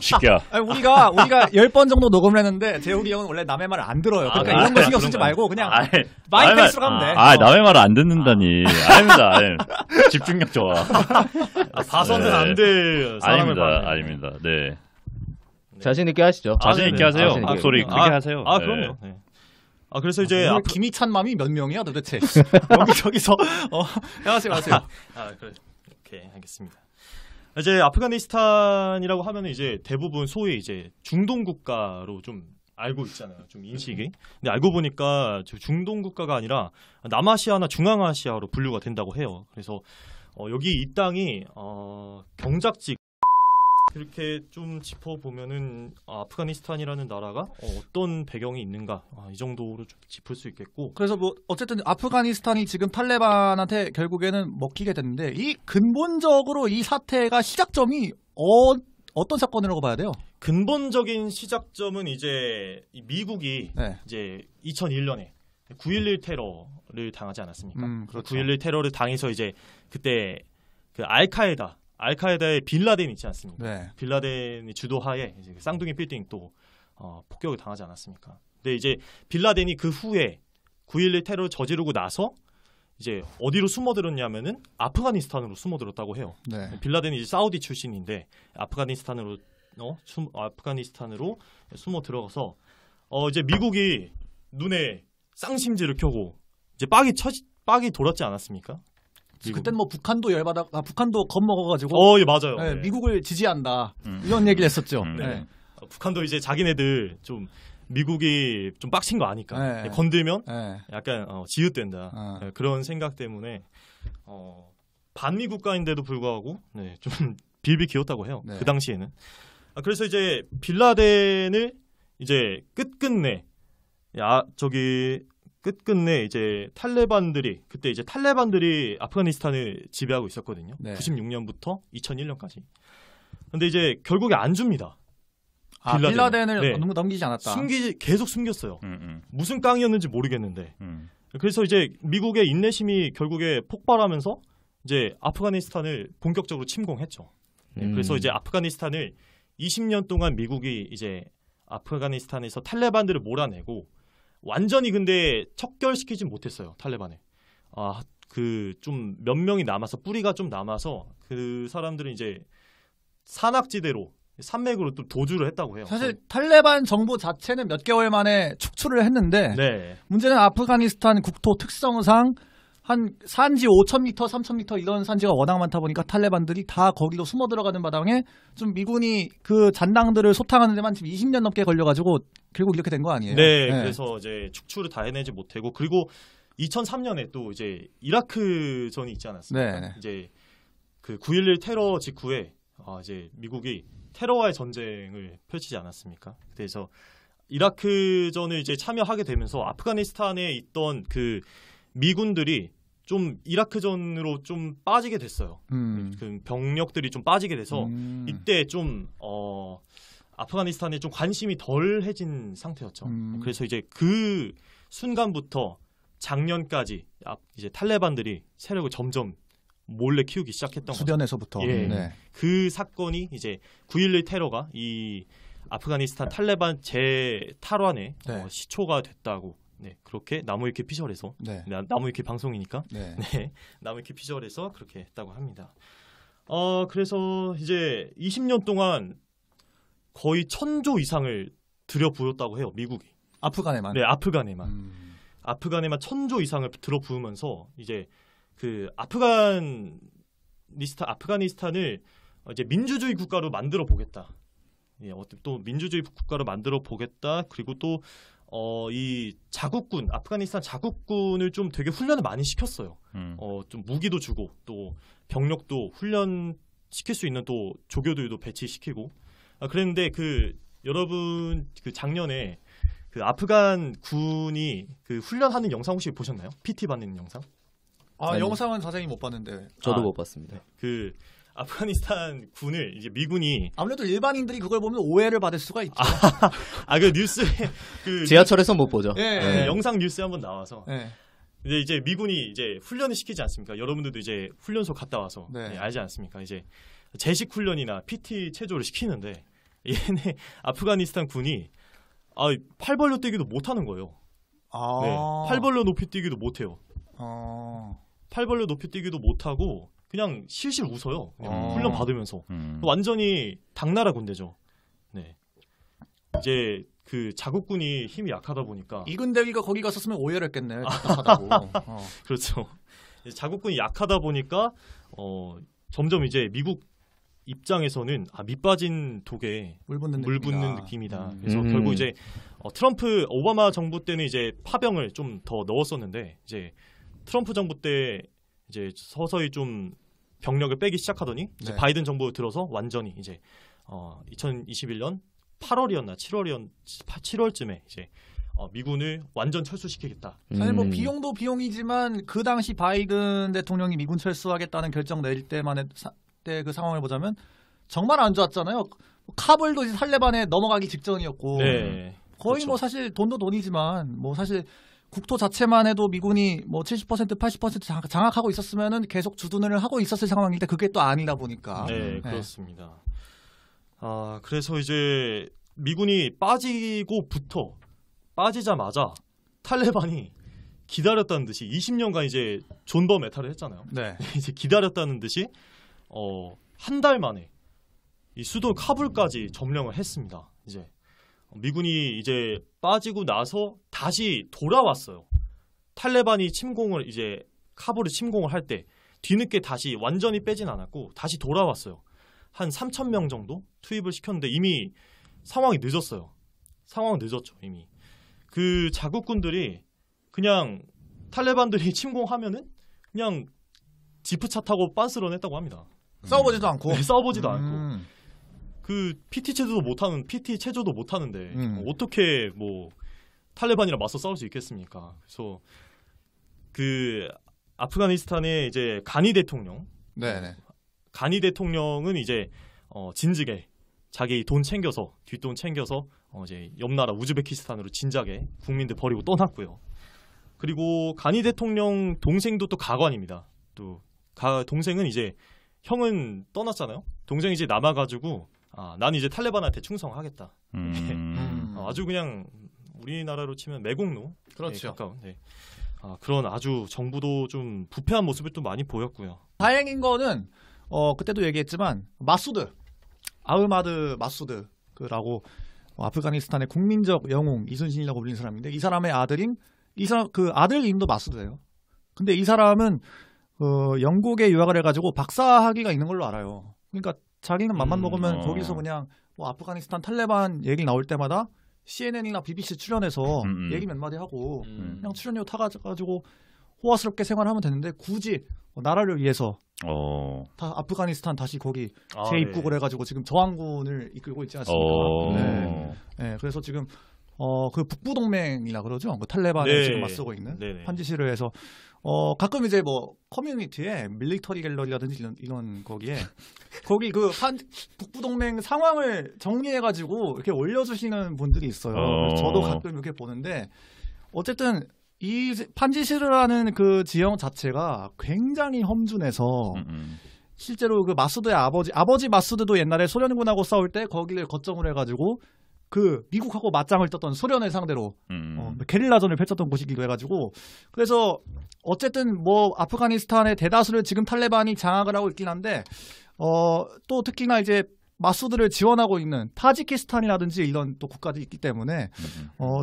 시키야. 우리가 10번 정도 녹음을 했는데 재욱이 형은 원래 남의 말을 안 들어요. 그러니까 이런 거 신경 쓰지 말고 그냥 마이 페이스로 가면 돼. 남의 말을 안 듣는다니. 아닙니다. 집중력 좋아. 봐서는 안 될 사람을 봤네. 아닙니다. 네. 자신 있게 하시죠. 자신 있게 하세요. 목소리 크게 하세요. 그럼요. 네. 그래서 이제 김희찬 맘이 몇 명이야 도대체? 여기저기서 하세요. 그래. 오케이, 알겠습니다. 이제 아프가니스탄이라고 하면은 이제 대부분 소위 이제 중동 국가로 좀 알고 있잖아요. 좀 인식이. 근데 알고 보니까 중동 국가가 아니라 남아시아나 중앙아시아로 분류가 된다고 해요. 그래서 여기 이 땅이 경작지 이렇게 좀 짚어보면은 아프가니스탄이라는 나라가 어떤 배경이 있는가 이 정도로 좀 짚을 수 있겠고. 그래서 뭐 어쨌든 아프가니스탄이 지금 탈레반한테 결국에는 먹히게 됐는데 이 근본적으로 이 사태가 시작점이 어떤 사건이라고 봐야 돼요? 근본적인 시작점은 이제 미국이 이제 2001년에 9.11 테러를 당하지 않았습니까? 그렇죠. 9.11 테러를 당해서 이제 그때 그 알카에다의 빌라덴 있지 않습니까? 네. 빌라덴이 주도하에 이제 쌍둥이 빌딩 또 폭격을 당하지 않았습니까? 근데 이제 빌라덴이 그 후에 9.11 테러를 저지르고 나서 이제 어디로 숨어들었냐면은 아프가니스탄으로 숨어들었다고 해요. 네. 빌라덴이 이제 사우디 출신인데 아프가니스탄으로 숨어 들어가서 이제 미국이 눈에 쌍심지를 켜고 이제 빡이 돌았지 않았습니까? 그때는 뭐 북한도 북한도 겁먹어가지고. 예, 맞아요. 네, 미국을 지지한다 이런 얘기를 했었죠. 네. 북한도 이제 자기네들 좀 미국이 좀 빡친 거 아니까 건들면 약간 지읒된다 그런 생각 때문에 반미 국가인데도 불구하고 좀 빌빌 기었다고 해요. 그 당시에는. 그래서 이제 빌라덴을 이제 끝끝내 이제 그때 이제 탈레반들이 아프가니스탄을 지배하고 있었거든요. 96년부터 2001년까지. 근데 이제 결국에 안 줍니다. 빌라덴을 넘기지 않았다. 계속 숨겼어요. 무슨 깡이었는지 모르겠는데. 그래서 이제 미국의 인내심이 결국에 폭발하면서 이제 아프가니스탄을 본격적으로 침공했죠. 그래서 이제 아프가니스탄을 20년 동안 미국이 이제 아프가니스탄에서 탈레반들을 몰아내고 완전히 근데 척결시키진 못했어요. 탈레반에. 그 좀 몇 명이 남아서 뿌리가 좀 남아서 그 사람들은 이제 산악지대로 산맥으로 또 도주를 했다고 해요. 사실 탈레반 정부 자체는 몇 개월 만에 축출을 했는데 문제는 아프가니스탄 국토 특성상 한 산지 5,000m, 3,000m 이런 산지가 워낙 많다 보니까 탈레반들이 다 거기로 숨어 들어가는 바람에 좀 미군이 그 잔당들을 소탕하는 데만 지금 20년 넘게 걸려가지고 결국 이렇게 된 거 아니에요? 그래서 이제 축출을 다 해내지 못하고 그리고 2003년에 또 이제 이라크전이 있지 않았습니까? 이제 그 9.11 테러 직후에 이제 미국이 테러와의 전쟁을 펼치지 않았습니까? 그래서 이라크전을 이제 참여하게 되면서 아프가니스탄에 있던 그 미군들이 좀 이라크전으로 좀 빠지게 됐어요. 그 병력들이 좀 빠지게 돼서 이때 좀 아프가니스탄에 좀 관심이 덜해진 상태였죠. 그래서 이제 그 순간부터 작년까지 이제 탈레반들이 세력을 점점 몰래 키우기 시작했던 주변에서부터. 그 사건이 이제 9.11 테러가 이 아프가니스탄 탈레반 재탈환의 시초가 됐다고. 그렇게 나무위키 피셜에서 나무위키 방송이니까 나무위키 피셜에서 그렇게 했다고 합니다. 그래서 이제 20년 동안 거의 1,000조 이상을 들여부었다고 해요. 미국이. 아프간에만. 아프간에만 1,000조 이상을 들어부으면서 이제 그 아프가니스탄을 이제 민주주의 국가로 만들어 보겠다. 또 민주주의 국가로 만들어 보겠다. 그리고 또 이 자국군, 아프가니스탄 자국군을 좀 되게 훈련을 많이 시켰어요. 좀 무기도 주고 또 병력도 훈련시킬 수 있는 또 조교들도 배치시키고. 그랬는데 여러분 작년에 그 아프간 군이 그 훈련하는 영상 혹시 보셨나요? PT 받는 영상? 아, 영상은 자세히 못 봤는데. 저도 못 봤습니다. 그 아프가니스탄 군을 이제 미군이 아무래도 일반인들이 그걸 보면 오해를 받을 수가 있죠. 그 뉴스에 그 지하철에서 못 보죠. 예. 영상 뉴스에 한번 나와서 예. 근데 이제 미군이 이제 훈련을 시키지 않습니까? 여러분들도 이제 훈련소 갔다 와서 네. 알지 않습니까? 이제 제식 훈련이나 PT 체조를 시키는데 얘네 아프가니스탄 군이 팔 벌려 뛰기도 못 하는 거예요. 네, 팔 벌려 높이 뛰기도 못 해요. 팔 벌려 높이 뛰기도 못 하고 그냥 실실 웃어요. 그냥 훈련 받으면서 완전히 당나라 군대죠. 네. 이제 그 자국군이 힘이 약하다 보니까 이근 대위가 거기 갔었으면 오해를 했겠네. 답답하다고. 그렇죠. 자국군이 약하다 보니까 점점 이제 미국 입장에서는 밑빠진 독에 물 붓는 느낌이다. 그래서 결국 이제 트럼프 오바마 정부 때는 이제 파병을 좀 더 넣었었는데 이제 트럼프 정부 때 이제 서서히 좀 병력을 빼기 시작하더니 이제 바이든 정부 들어서 완전히 이제 2021년 8월이었나 7월쯤에 이제 미군을 완전 철수시키겠다. 사실 뭐 비용도 비용이지만 그 당시 바이든 대통령이 미군 철수하겠다는 결정 내릴 때 그 상황을 보자면 정말 안 좋았잖아요. 카불도 이제 탈레반에 넘어가기 직전이었고 네. 거의 그렇죠. 뭐 사실 돈도 돈이지만 뭐 사실 국토 자체만 해도 미군이 뭐 70% 80% 장악하고 있었으면은 계속 주둔을 하고 있었을 상황인데 그게 또 아니다 보니까. 네, 그렇습니다. 그래서 이제 미군이 빠지자마자 탈레반이 기다렸다는 듯이 20년간 이제 존버 메탈을 했잖아요. 네. 이제 기다렸다는 듯이 한 달 만에 이 수도 카불까지 점령을 했습니다. 이제 미군이 이제 빠지고 나서 다시 돌아왔어요. 탈레반이 침공을 이제 카불을 침공을 할 때 뒤늦게 다시 완전히 빼진 않았고 다시 돌아왔어요. 한 3,000명 정도 투입을 시켰는데 이미 상황이 늦었어요. 상황은 늦었죠, 이미. 그 자국군들이 그냥 탈레반들이 침공하면은 그냥 지프차 타고 빤스런 했다고 합니다. 싸워보지도 않고. 네, 싸워보지도 않고. 그 PT 체조도 못 하는데 어떻게 뭐 탈레반이랑 맞서 싸울 수 있겠습니까? 그래서 그 아프가니스탄의 이제 가니 대통령, 네네. 가니 대통령은 이제 진즉에 자기 돈 챙겨서 뒷돈 챙겨서 이제 옆 나라 우즈베키스탄으로 진작에 국민들 버리고 떠났고요. 그리고 가니 대통령 동생도 또 가관입니다. 또 동생은 이제 형은 떠났잖아요. 동생이 이제 남아가지고 난 이제 탈레반한테 충성하겠다. 아주 그냥 우리나라로 치면 매국노. 그렇죠. 가까운. 네. 그런 아주 정부도 좀 부패한 모습을 또 많이 보였고요. 다행인 거는 그때도 얘기했지만 아흐마드 마수드라고 아프가니스탄의 국민적 영웅 이순신이라고 불리는 사람인데 이 사람의 아들인 그 아들 이름도 마수드예요. 근데 이 사람은 영국에 유학을 해가지고 박사학위가 있는 걸로 알아요. 그러니까 자기는 맘만 먹으면 거기서 그냥 뭐 아프가니스탄 탈레반 얘기 나올 때마다 CNN이나 BBC 출연해서 얘기 몇 마디 하고 그냥 출연료 타가지고 호화스럽게 생활하면 되는데 굳이 나라를 위해서 다 아프가니스탄 다시 거기 재입국을 해가지고 지금 저항군을 이끌고 있지 않습니까? 네, 그래서 지금 그 북부동맹이라 그러죠. 그 탈레반을 지금 맞서고 있는 판지시를 해서 가끔 이제 뭐 커뮤니티에 밀리터리 갤러리라든지 이런 거기 그 북부동맹 상황을 정리해가지고 이렇게 올려주시는 분들이 있어요. 저도 가끔 이렇게 보는데 어쨌든 이 판지시르라는 그 지형 자체가 굉장히 험준해서 실제로 그 마수드의 아버지 마수드도 옛날에 소련군하고 싸울 때 거기를 거점으로 해가지고 그 미국하고 맞짱을 떴던 소련을 상대로 게릴라전을 펼쳤던 곳이기도 해가지고 그래서 어쨌든 뭐 아프가니스탄의 대다수를 지금 탈레반이 장악을 하고 있긴 한데 또 특히나 이제 마수드를 지원하고 있는 타지키스탄이라든지 이런 또 국가들이 있기 때문에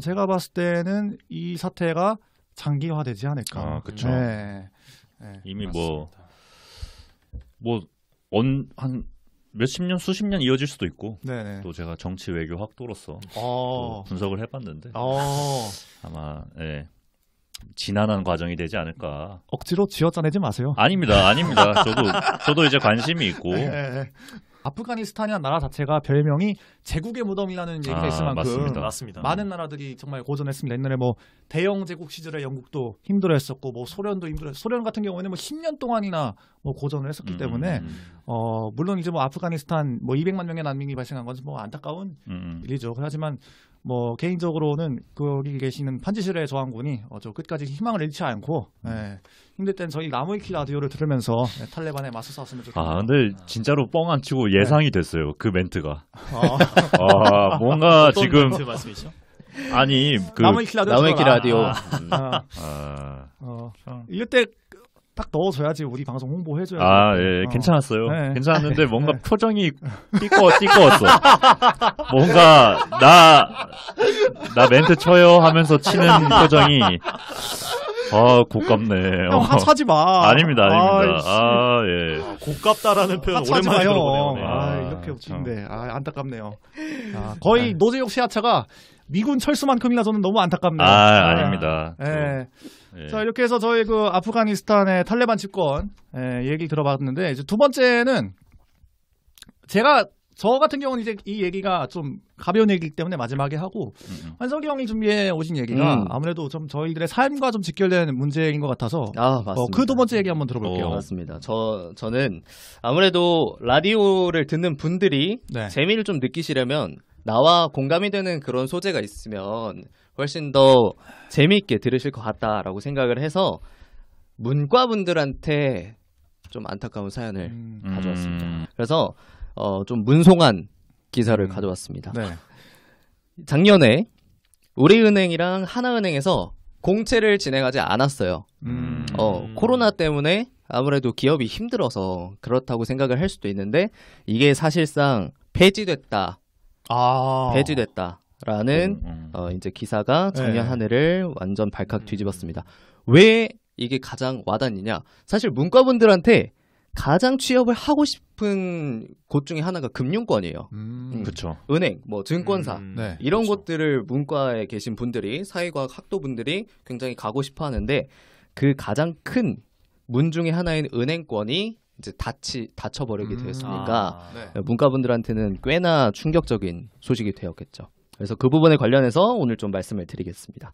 제가 봤을 때는 이 사태가 장기화되지 않을까. 그렇죠. 이미 맞습니다. 한 몇십 년, 수십 년 이어질 수도 있고 네네. 또 제가 정치 외교 학도로서 또 분석을 해봤는데 아마 지난한 과정이 되지 않을까. 억지로 쥐어짜내지 마세요. 아닙니다. 저도 이제 관심이 있고. 아프가니스탄이라는 나라 자체가 별명이 제국의 무덤이라는 얘기가 있을 만큼 맞습니다. 많은 나라들이 정말 고전했습니다. 옛날에 뭐 대영 제국 시절에 영국도 힘들어했었고 뭐 소련도 소련 같은 경우에는 뭐 10년 동안이나 뭐 고전을 했었기 때문에 물론 이제 뭐 아프가니스탄 뭐 200만 명의 난민이 발생한 건 뭐 안타까운 일이죠. 하지만 뭐 개인적으로는 거기 계시는 판지시르의 저항군이 저 끝까지 희망을 잃지 않고 힘들 땐 저희 나무위키 라디오를 들으면서 탈레반에 맞서 싸웠으면 좋겠습니다. 근데 진짜로 뻥 안 치고 예상이 됐어요. 그 멘트가. 뭔가 지금 멘트 말씀이시죠? 아니 그 나무위키 라디오. 이럴 때 딱 넣어줘야지 우리 방송 홍보해줘야지. 예, 괜찮았어요. 네. 괜찮았는데 뭔가 표정이 띠꺼웠어. 뭔가 나 멘트 쳐요 하면서 치는 표정이 곱깝네. 형 하차하지 마. 아닙니다. 예. 곱깝다라는 표현 오랜만에 들어보네요. 이렇게 웃긴데 안타깝네요. 거의 노재욱 씨 하차가 미군 철수만큼이나 저는 너무 안타깝네요. 아닙니다. 자, 이렇게 해서 저희 그 아프가니스탄의 탈레반 집권 얘기 들어봤는데 이제 두 번째는 저 같은 경우는 이제 이 얘기가 좀 가벼운 얘기이기 때문에 마지막에 하고 한석이 형이 준비해 오신 얘기가 아무래도 좀 저희들의 삶과 좀 직결된 문제인 것 같아서 맞습니다. 그 두 번째 얘기 한번 들어볼게요. 맞습니다. 저는 아무래도 라디오를 듣는 분들이 재미를 좀 느끼시려면 나와 공감이 되는 그런 소재가 있으면 훨씬 더 재미있게 들으실 것 같다라고 생각을 해서 문과분들한테 좀 안타까운 사연을 가져왔습니다. 그래서 좀 문송한 기사를 가져왔습니다. 작년에 우리은행이랑 하나은행에서 공채를 진행하지 않았어요. 코로나 때문에 아무래도 기업이 힘들어서 그렇다고 생각을 할 수도 있는데 이게 사실상 폐지됐다라는 이제 기사가 작년 한 해를 완전 발칵 뒤집었습니다. 왜 이게 가장 와닿느냐? 사실 문과분들한테 가장 취업을 하고 싶은 곳 중에 하나가 금융권이에요. 그렇죠. 은행, 뭐 증권사 이런 곳들을 문과에 계신 분들이 사회과학 학도분들이 굉장히 가고 싶어 하는데 그 가장 큰 문 중에 하나인 은행권이 이제 닫혀버리게 되었으니까 문과분들한테는 꽤나 충격적인 소식이 되었겠죠. 그래서 그 부분에 관련해서 오늘 좀 말씀을 드리겠습니다.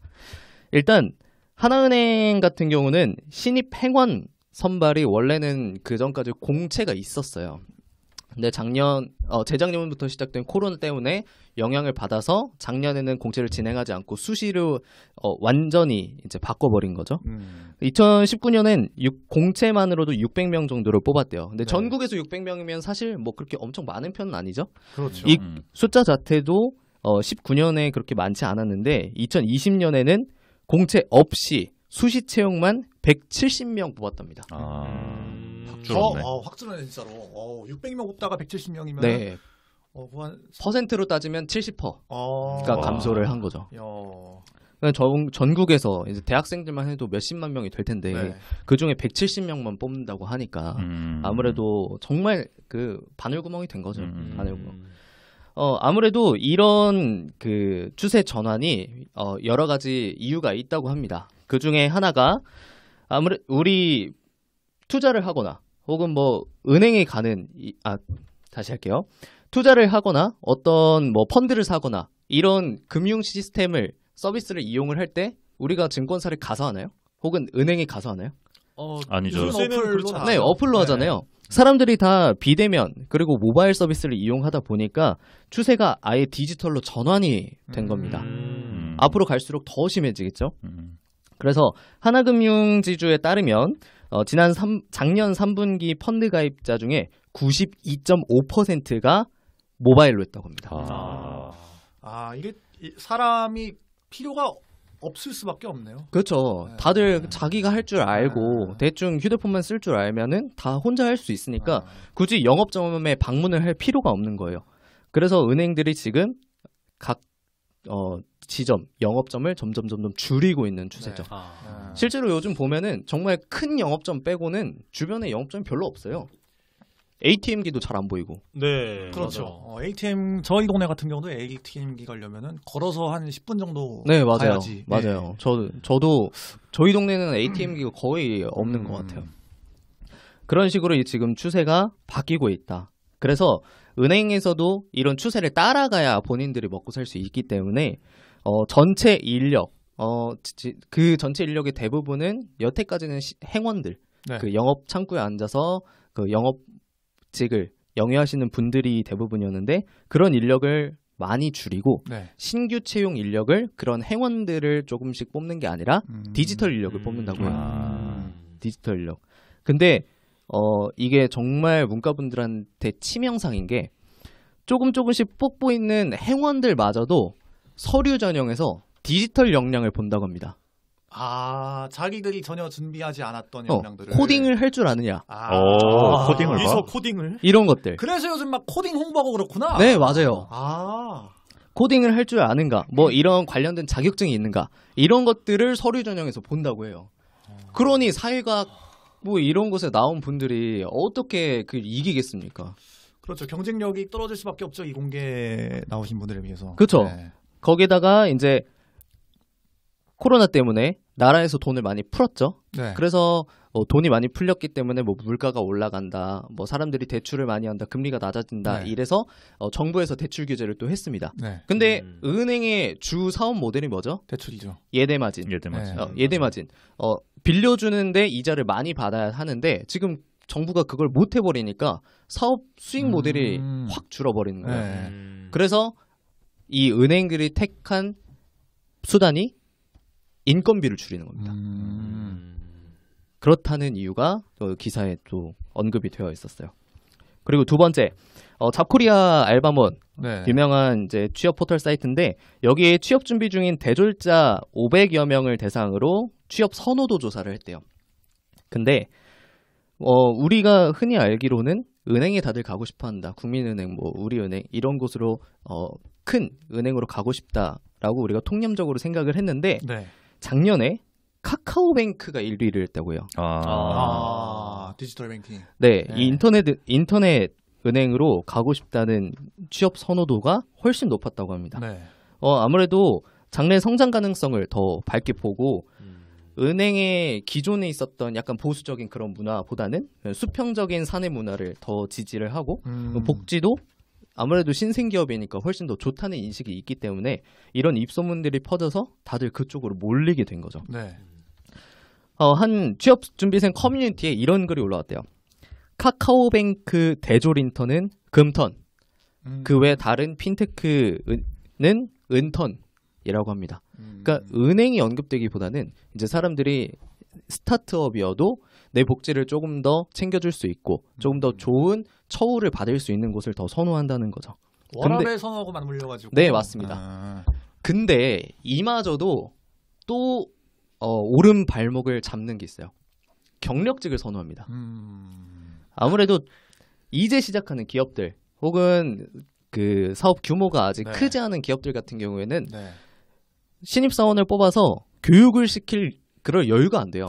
일단 하나은행 같은 경우는 신입 행원 선발이 원래는 그 전까지 공채가 있었어요. 근데 재작년부터 시작된 코로나 때문에 영향을 받아서 작년에는 공채를 진행하지 않고 수시로 완전히 이제 바꿔버린 거죠. 2019년엔 공채만으로도 600명 정도를 뽑았대요. 근데 전국에서 600명이면 사실 뭐 그렇게 엄청 많은 편은 아니죠. 그렇죠. 이 숫자 자체도 19년에 그렇게 많지 않았는데 2020년에는 공채 없이 수시 채용만 170명 뽑았답니다. 확 줄었네 진짜로. 600명 뽑다가 170명이면 네. 퍼센트로 따지면 70%가 감소를 한 거죠. 전국에서 이제 대학생들만 해도 몇십만 명이 될 텐데 그 중에 170명만 뽑는다고 하니까 아무래도 정말 그 바늘구멍이 된 거죠. 바늘구멍. 아무래도 이런 그 추세 전환이 여러 가지 이유가 있다고 합니다. 그 중에 하나가 우리 투자를 하거나 혹은 뭐 은행에 가는 다시 할게요. 투자를 하거나 어떤 뭐 펀드를 사거나 이런 금융 시스템을 서비스를 이용을 할 때 우리가 증권사를 가서 하나요? 혹은 은행에 가서 하나요? 아니죠. 네, 어플로 하잖아요. 사람들이 다 비대면 그리고 모바일 서비스를 이용하다 보니까 추세가 아예 디지털로 전환이 된 겁니다. 앞으로 갈수록 더 심해지겠죠. 그래서 하나금융지주에 따르면 작년 3분기 펀드 가입자 중에 92.5%가 모바일로 했다고 합니다. 이게 사람이 필요가 없을 수밖에 없네요. 그렇죠. 다들 자기가 할 줄 알고 대충 휴대폰만 쓸 줄 알면은 다 혼자 할 수 있으니까 굳이 영업점에 방문을 할 필요가 없는 거예요. 그래서 은행들이 지금 각 지점, 영업점을 점점 줄이고 있는 추세죠. 실제로 요즘 보면은 정말 큰 영업점 빼고는 주변에 영업점이 별로 없어요. ATM기도 잘 안 보이고. 네, 그렇죠. ATM 저희 동네 같은 경우도 ATM기 가려면은 걸어서 한 10분 정도 가야지. 맞아요. 저도 저희 동네는 ATM기가 거의 없는 것 같아요. 그런 식으로 지금 추세가 바뀌고 있다. 그래서 은행에서도 이런 추세를 따라가야 본인들이 먹고 살 수 있기 때문에 전체 인력, 그 전체 인력의 대부분은 여태까지는 행원들, 네. 그 영업 창구에 앉아서 그 영업직을 영위하시는 분들이 대부분이었는데 그런 인력을 많이 줄이고 네. 신규 채용 인력을 그런 행원들을 조금씩 뽑는 게 아니라 디지털 인력을 뽑는다고요. 디지털 인력. 근데 이게 정말 문과분들한테 치명상인 게 조금씩 뽑고 있는 행원들마저도 서류 전형에서 디지털 역량을 본다고 합니다. 자기들이 전혀 준비하지 않았던 역량들을 코딩을 할 줄 아느냐. 코딩을 여기서 코딩을? 이런 것들. 그래서 요즘 막 코딩 홍보하고 그렇구나. 네, 맞아요. 아. 코딩을 할 줄 아는가, 뭐 이런 관련된 자격증이 있는가, 이런 것들을 서류 전형에서 본다고 해요. 그러니 사회과학 뭐 이런 곳에 나온 분들이 어떻게 그 이기겠습니까? 그렇죠. 경쟁력이 떨어질 수밖에 없죠. 이공계 나오신 분들에 비해서. 그렇죠. 네. 거기다가 이제 코로나 때문에 나라에서 돈을 많이 풀었죠. 네. 그래서 돈이 많이 풀렸기 때문에 뭐 물가가 올라간다, 뭐 사람들이 대출을 많이 한다, 금리가 낮아진다, 네. 이래서 정부에서 대출 규제를 또 했습니다. 네. 근데 은행의 주 사업 모델이 뭐죠? 대출이죠. 예대마진. 예대마진. 네. 예대마진. 빌려주는데 이자를 많이 받아야 하는데 지금 정부가 그걸 못 해버리니까 사업 수익 모델이 확 줄어버리는 거예요. 네. 그래서 이 은행들이 택한 수단이 인건비를 줄이는 겁니다. 그렇다는 이유가 기사에 또 언급이 되어 있었어요. 그리고 두 번째, 잡코리아 알바몬, 네. 유명한 이제 취업 포털 사이트인데 여기에 취업 준비 중인 대졸자 500여 명을 대상으로 취업 선호도 조사를 했대요. 근데 우리가 흔히 알기로는 은행에 다들 가고 싶어한다. 국민은행, 뭐 우리은행 이런 곳으로 큰 은행으로 가고 싶다라고 우리가 통념적으로 생각을 했는데 네. 작년에 카카오뱅크가 1위를 했다고요. 디지털 뱅킹. 네, 네. 이 인터넷 은행으로 가고 싶다는 취업 선호도가 훨씬 높았다고 합니다. 네. 아무래도 장래 성장 가능성을 더 밝게 보고 은행의 기존에 있었던 약간 보수적인 그런 문화보다는 수평적인 사내 문화를 더 지지를 하고 복지도 아무래도 신생기업이니까 훨씬 더 좋다는 인식이 있기 때문에 이런 입소문들이 퍼져서 다들 그쪽으로 몰리게 된 거죠. 네. 한 취업준비생 커뮤니티에 이런 글이 올라왔대요. 카카오뱅크 대졸 인턴은 금턴, 그 외 다른 핀테크는 은턴이라고 합니다. 그러니까 은행이 언급되기보다는 이제 사람들이 스타트업이어도 내 복지를 조금 더 챙겨줄 수 있고 조금 더 좋은 처우를 받을 수 있는 곳을 더 선호한다는 거죠. 워라벨 선호하고 맞물려가지고. 네, 맞습니다. 근데 이마저도 또 오른 발목을 잡는 게 있어요. 경력직을 선호합니다. 아무래도 이제 시작하는 기업들 혹은 그 사업 규모가 아직 네. 크지 않은 기업들 같은 경우에는 네. 신입사원을 뽑아서 교육을 시킬 그럴 여유가 안 돼요.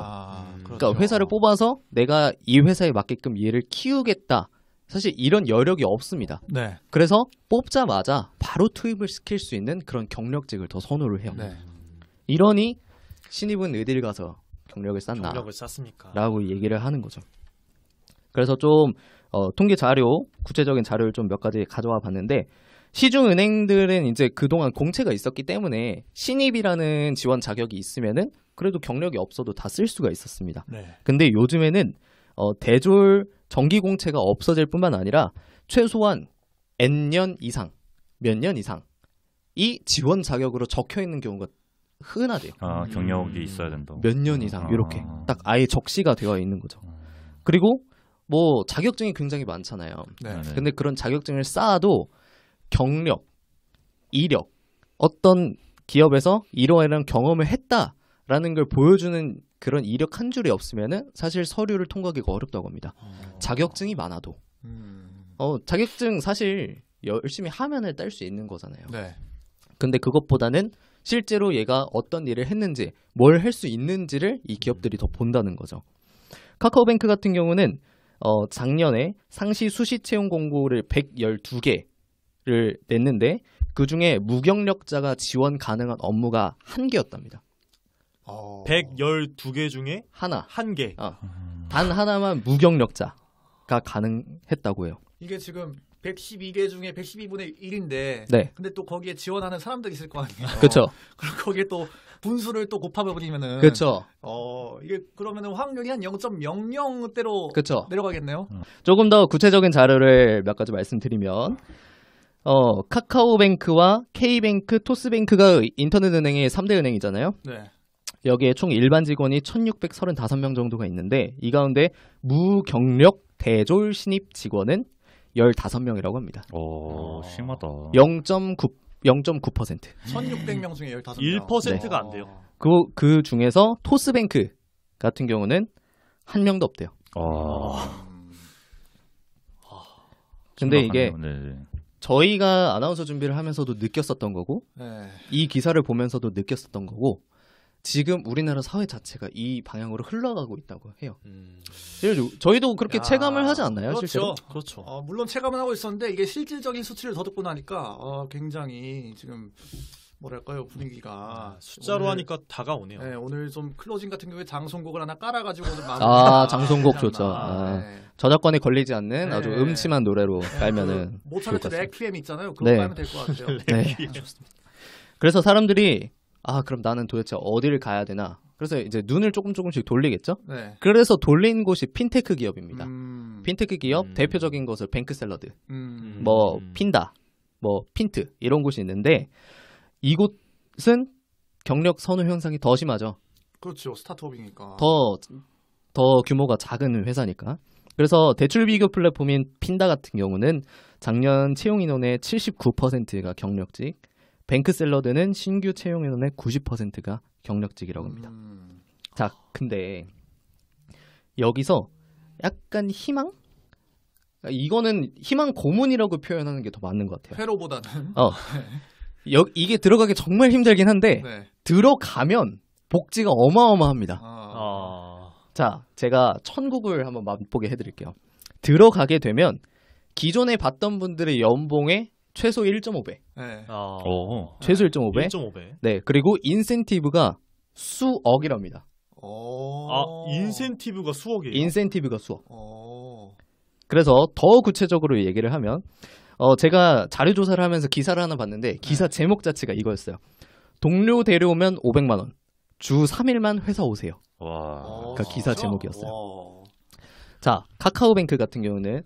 그렇죠. 그러니까 회사를 뽑아서 내가 이 회사에 맞게끔 얘를 키우겠다. 사실 이런 여력이 없습니다. 네. 그래서 뽑자마자 바로 투입을 시킬 수 있는 그런 경력직을 더 선호를 해요. 네. 이러니 신입은 어딜 가서 경력을 쌓나 경력을 쌓습니까? 라고 얘기를 하는 거죠. 그래서 좀 통계 자료, 구체적인 자료를 좀 몇 가지 가져와 봤는데 시중 은행들은 이제 그동안 공채가 있었기 때문에 신입이라는 지원 자격이 있으면은 그래도 경력이 없어도 다 쓸 수가 있었습니다. 네. 근데 요즘에는 대졸 정기 공채가 없어질 뿐만 아니라 최소한 N년 이상, 몇 년 이상 이 지원 자격으로 적혀 있는 경우가 흔하대요. 경력이 있어야 된다고. 몇 년 이상 이렇게 딱 아예 적시가 되어 있는 거죠. 그리고 뭐 자격증이 굉장히 많잖아요. 네. 근데 그런 자격증을 쌓아도 경력, 이력, 어떤 기업에서 이러이러한 경험을 했다라는 걸 보여주는 그런 이력 한 줄이 없으면은 사실 서류를 통과하기가 어렵다고 합니다. 자격증이 많아도. 자격증 사실 열심히 하면을 딸 수 있는 거잖아요. 네. 근데 그것보다는 실제로 얘가 어떤 일을 했는지, 뭘 할 수 있는지를 이 기업들이 더 본다는 거죠. 카카오뱅크 같은 경우는 작년에 상시 수시 채용 공고를 112개를 냈는데 그중에 무경력자가 지원 가능한 업무가 1개였답니다. 112개 중에 하나. 1개. 단 하나만 무경력자가 가능했다고 해요. 이게 지금 112개 중에 112분의 1인데 네. 근데 또 거기에 지원하는 사람들이 있을 거 아니에요. 그렇죠. 그리고 거기에 또 분수를 또 곱해버리면은 그렇죠. 이게 그러면은 확률이 한 0.00대로 그렇죠. 내려가겠네요. 조금 더 구체적인 자료를 몇 가지 말씀드리면 카카오뱅크와 K뱅크, 토스뱅크가 인터넷은행의 3대 은행이잖아요. 네. 여기에 총 일반 직원이 1635명 정도가 있는데 이 가운데 무경력 대졸 신입 직원은 15명이라고 합니다. 심하다. 0.9%. 1600명 중에 15명. 1%가 안 돼요. 그 중에서 토스뱅크 같은 경우는 한 명도 없대요. 근데 이게 저희가 아나운서 준비를 하면서도 느꼈었던 거고 이 기사를 보면서도 느꼈었던 거고 지금 우리나라 사회 자체가 이 방향으로 흘러가고 있다고 해요. 저희도 그렇게 체감을 하지 않나요? 그렇죠. 실제로? 그렇죠. 물론 체감은 하고 있었는데 이게 실질적인 수치를 더 듣고 나니까 굉장히 지금 뭐랄까요 분위기가 숫자로 오늘, 하니까 다가오네요. 네, 오늘 좀 클로징 같은 경우에 장송곡을 하나 깔아가지고 장송곡 좋죠. 저작권에 걸리지 않는 아주 음침한 노래로 깔면은 모차르트 레퀴엠 있잖아요. 그거 깔면 될 것 같아요. 네. 그래서 사람들이 그럼 나는 도대체 어디를 가야 되나? 그래서 이제 눈을 조금씩 돌리겠죠? 네. 그래서 돌린 곳이 핀테크 기업입니다. 핀테크 기업 대표적인 것을 뱅크샐러드, 핀다, 핀트 이런 곳이 있는데 이곳은 경력 선호 현상이 더 심하죠. 그렇죠. 스타트업이니까. 더 규모가 작은 회사니까. 그래서 대출 비교 플랫폼인 핀다 같은 경우는 작년 채용 인원의 79%가 경력직, 뱅크샐러드는 신규 채용 인원의 90%가 경력직이라고 합니다. 자, 근데 여기서 약간 희망? 이거는 희망 고문이라고 표현하는 게 더 맞는 것 같아요. 회로보다는. 이게 들어가기 정말 힘들긴 한데 들어가면 복지가 어마어마합니다. 자, 제가 천국을 한번 맛보게 해드릴게요. 들어가게 되면 기존에 받던 분들의 연봉의 최소 1.5배. 네. 최소 1.5배. 1.5배. 네, 그리고 인센티브가 수억이랍니다. 인센티브가 수억이에요? 인센티브가 수억. 그래서 더 구체적으로 얘기를 하면 제가 자료조사를 하면서 기사를 하나 봤는데 기사 제목 자체가 이거였어요. 동료 데려오면 500만 원. 주 3일만 회사 오세요. 그러니까 기사 제목이었어요. 자, 카카오뱅크 같은 경우는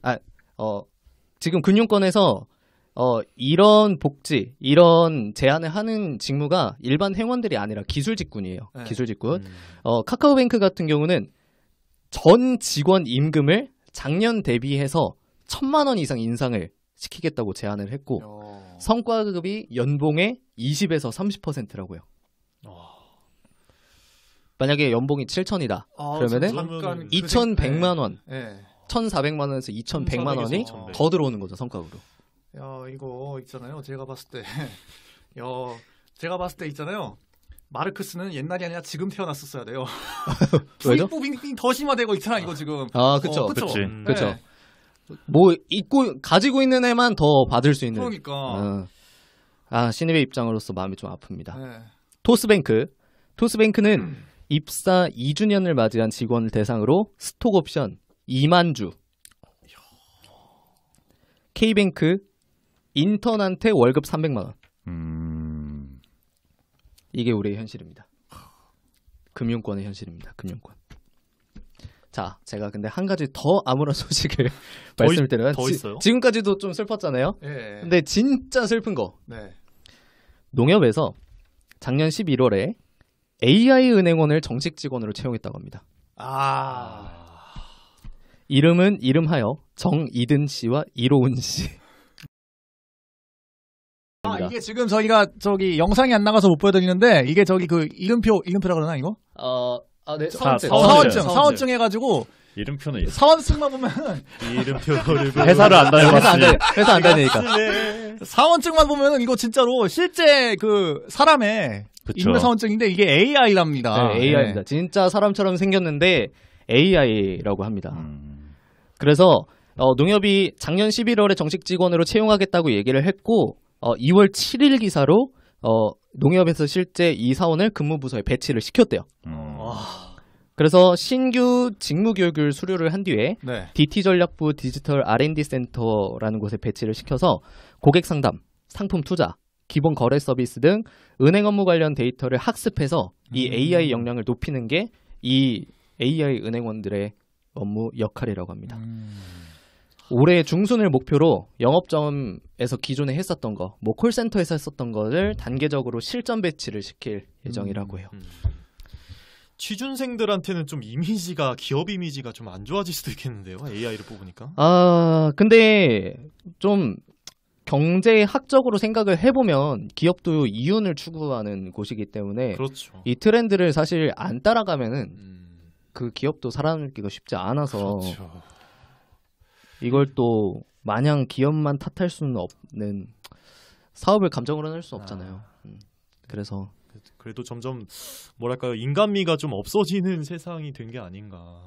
지금 금융권에서 이런 복지, 이런 제안을 하는 직무가 일반 회원들이 아니라 기술직군이에요. 기술직군. 카카오뱅크 같은 경우는 전 직원 임금을 작년 대비해서 1,000만 원 이상 인상을 시키겠다고 제안을 했고 성과급이 연봉의 20에서 30%라고요. 만약에 연봉이 7천이다. 그러면은 2,100만 원, 1,400만 원에서 2,100만 원이 더 들어오는 거죠, 성과급으로. 이거 있잖아요. 제가 봤을 때 있잖아요. 마르크스는 옛날이 아니라 지금 태어났었어야 돼요. 왜죠? 부익부빙 더 심화되고 있잖아, 이거 지금. 그쵸. 그쵸. 네. 가지고 있는 애만 더 받을 수 있는. 그러니까. 신입의 입장으로서 마음이 좀 아픕니다. 네. 토스뱅크는 입사 2주년을 맞이한 직원을 대상으로 스톡 옵션 2만 주. K뱅크 인턴한테 월급 300만 원. 이게 우리의 현실입니다. 금융권의 현실입니다. 금융권. 자, 제가 근데 한 가지 더 암울한 소식을 말씀드려요. 더 있어요? 지금까지도 좀 슬펐잖아요. 근데 진짜 슬픈 거. 농협에서 작년 11월에 AI 은행원을 정식 직원으로 채용했다고 합니다. 이름하여 정이든 씨와 이로운 씨. 이게 지금 저희가 영상이 안 나가서 못 보여드리는데 이게 이름표라 그러나 이거? 네. 사원증 해가지고 이름표는 있어. 사원증만 보면 이름표를 회사를 안 다녀봤지. 회사 안 다니니까. 사원증만 보면은 이거 진짜로 실제 그 사람의 인물 사원증인데 이게 AI랍니다. 네, AI입니다. 진짜 사람처럼 생겼는데 AI라고 합니다. 그래서 농협이 작년 11월에 정식 직원으로 채용하겠다고 얘기를 했고 2월 7일 기사로 농협에서 실제 이 사원을 근무 부서에 배치를 시켰대요. 그래서 신규 직무 교육을 수료를 한 뒤에 네. DT전략부 디지털 R&D 센터라는 곳에 배치를 시켜서 고객 상담, 상품 투자, 기본 거래 서비스 등 은행 업무 관련 데이터를 학습해서 이 AI 역량을 높이는 게 이 AI 은행원들의 업무 역할이라고 합니다. 올해 중순을 목표로 영업점에서 기존에 했었던 거, 뭐 콜센터에서 했었던 거를 단계적으로 실전 배치를 시킬 예정이라고 해요. 취준생들한테는 좀 이미지가 기업 이미지가 좀 안 좋아질 수도 있겠는데요. AI를 뽑으니까. 근데 좀 경제학적으로 생각을 해보면 기업도 이윤을 추구하는 곳이기 때문에 그렇죠. 이 트렌드를 사실 안 따라가면은 그 기업도 살아남기가 쉽지 않아서 그렇죠. 이걸 또 마냥 기업만 탓할 수는 없는 사업을 감정으로 낼 수 없잖아요. 그래서 그래도 점점 뭐랄까요 인간미가 좀 없어지는 세상이 된 게 아닌가.